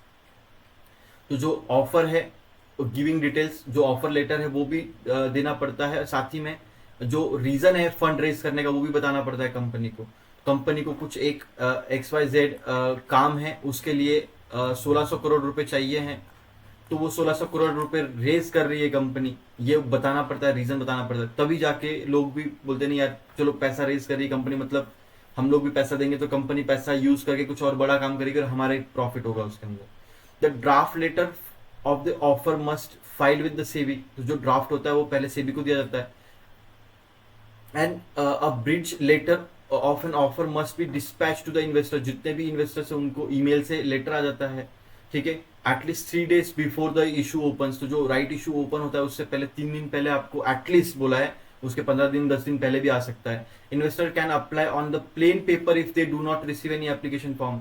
तो जो ऑफर है, गिविंग डिटेल्स, जो ऑफर लेटर है वो भी देना पड़ता है। साथ ही में जो रीजन है फंड रेज करने का वो भी बताना पड़ता है कंपनी को। कंपनी को कुछ एक XYZ काम है, उसके लिए 1600 करोड़ रुपए चाहिए हैं, तो वो 1600 करोड़ रुपए रेज कर रही है कंपनी, ये बताना पड़ता है, रीजन बताना पड़ता है। तभी जाके लोग भी बोलते नहीं यार चलो पैसा रेज कर रही है कंपनी, मतलब हम लोग भी पैसा देंगे तो कंपनी पैसा यूज करके कुछ और बड़ा काम करेगी और हमारे प्रॉफिट होगा उसके अंदर। The draft letter of the offer must file with the SEBI. तो जो ड्राफ्ट होता है वो पहले सेबी को दिया जाता है। And abridged letter of an offer must be dispatch to the investor. जितने भी इन्वेस्टर है उनको ईमेल से लेटर आ जाता है। ठीक है, at least 3 days before the issue open. तो जो राइट इशू ओपन होता है उससे पहले 3 दिन पहले आपको एटलीस्ट बोला है, उसके 15 दिन 10 दिन पहले भी आ सकता है। Investor can apply on the plain paper if they do not receive any application form.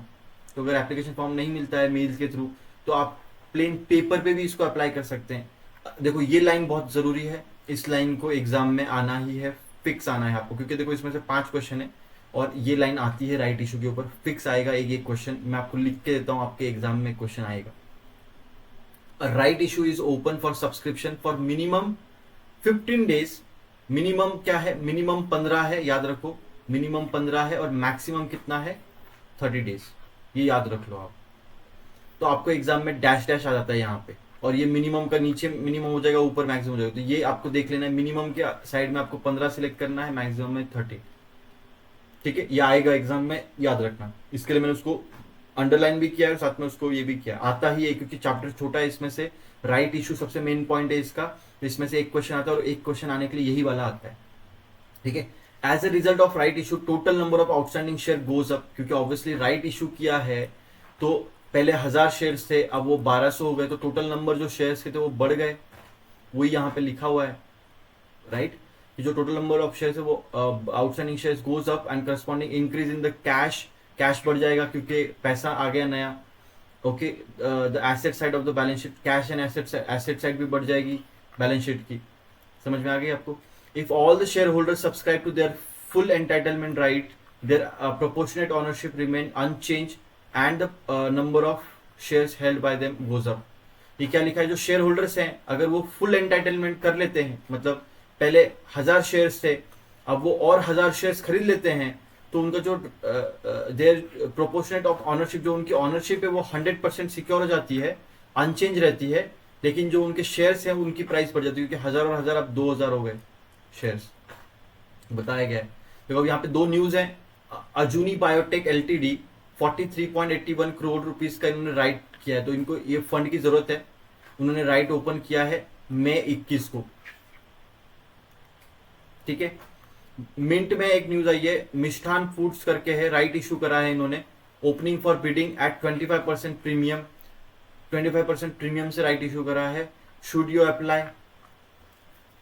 तो अगर एप्लीकेशन फॉर्म नहीं मिलता है मेल्स के थ्रू तो आप प्लेन पेपर पे भी इसको अप्लाई कर सकते हैं। देखो ये लाइन बहुत जरूरी है, इस लाइन को एग्जाम में आना ही है, फिक्स आना है आपको, क्योंकि देखो इसमें से 5 क्वेश्चन है और ये लाइन आती है राइट इशू के ऊपर, फिक्स आएगा एक क्वेश्चन। मैं आपको लिख के देता हूं, आपके एग्जाम में क्वेश्चन आएगा। Right issue is open for subscription for minimum 15 days। Minimum क्या है? मिनिमम 15 है, याद रखो मिनिमम 15 है, और मैक्सिमम कितना है? 30 days। ये याद रख लो आप। तो आपको एग्जाम में डैश डैश आ जाता है यहाँ पे, और ये मिनिमम का नीचे मिनिमम हो जाएगा, ऊपर मैक्सिमम हो जाएगा। तो ये आपको देख लेना है, मिनिमम के साइड में आपको 15 सिलेक्ट करना है, मैक्सिमम में 30। ठीक है, ये आएगा एग्जाम में, याद रखना। इसके लिए मैंने उसको अंडरलाइन भी किया है और साथ में उसको ये भी किया, आता ही है क्योंकि चैप्टर छोटा है। इसमें से राइट इशू सबसे मेन पॉइंट है इसका, इसमें से एक क्वेश्चन आता है और एक क्वेश्चन आने के लिए यही वाला आता है। ठीक है, as a result of right issue total number of outstanding share goes up. क्योंकि ऑब्वियसली राइट इशू किया है तो पहले 1000 शेयर्स थे, अब वो 1200 हो गए, तो टोटल नंबर जो शेयर्स के थे वो बढ़ गए। वही यहाँ पे लिखा हुआ है, राइट, कि जो टोटल नंबर ऑफ शेयर्स है वो outstanding shares goes up and corresponding increase in the cash. Cash बढ़ जाएगा क्योंकि पैसा आ गया नया। Okay, the asset side of the balance sheet, cash and asset side भी बढ़ जाएगी बैलेंस शीट की। समझ में आ गई आपको? If all the shareholders subscribe to their full entitlement right, their proportionate ownership remain unchanged and the number of shares held by them goes up. ये क्या लिखा है? जो शेयर होल्डर्स हैं अगर वो फुल एंटाइटलमेंट कर लेते हैं, मतलब पहले 1000 शेयर्स थे, अब वो और 1000 शेयर्स खरीद लेते हैं, तो उनका जो देयर प्रोपोर्शनेट ऑफ ऑनरशिप, जो उनकी ऑनरशिप है वो 100% सिक्योर हो जाती है, अनचेंज रहती है। लेकिन जो उनके शेयर्स हैं उनकी प्राइस बढ़ जाती है, क्योंकि 1000 और 1000 अब 2000 हो गए शेयर्स, बताया गया है। देखो यहाँ पे 2 न्यूज है। अजूनी बायोटेक एलटीडी 43.81 करोड़ रुपीस का इन्होंने राइट किया है, तो इनको ये फंड की जरूरत है। उन्होंने राइट ओपन किया है मई 21 को। ठीक है, मिंट में एक न्यूज आई है, मिष्ठान फूड्स करके है, राइट इशू करा है इन्होंने, opening for bidding at 25% premium. 25% premium से राइट इशू करा है। Should you apply?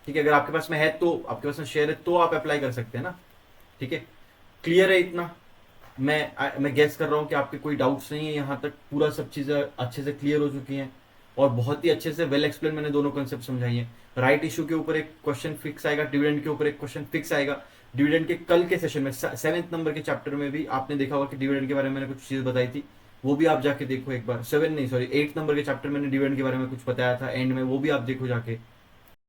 ठीक है, अगर आपके पास में है तो, आपके पास में शेयर है तो आप अप्लाई कर सकते हैं ना। ठीक है, क्लियर है इतना? मैं गेस कर रहा हूं कि आपके कोई डाउट्स नहीं है, यहां तक पूरा सब चीजें अच्छे से क्लियर हो चुकी हैं और बहुत ही अच्छे से वेल एक्सप्लेन मैंने दोनों कंसेप्ट समझाई है। राइट इशू के ऊपर एक क्वेश्चन फिक्स आएगा, डिविडेंड के ऊपर एक क्वेश्चन फिक्स आएगा। डिविडेंड के कल के सेशन में 7th नंबर के चैप्टर में भी आपने देखा होगा कि डिविडेंड के बारे में मैंने कुछ चीज बताई थी, वो भी आप जाके देखो एक बार। 7 नहीं सॉरी 8th नंबर के चैप्टर में मैंने डिविडेंड के बारे में कुछ बताया था एंड में, वो भी आप देखो जाके।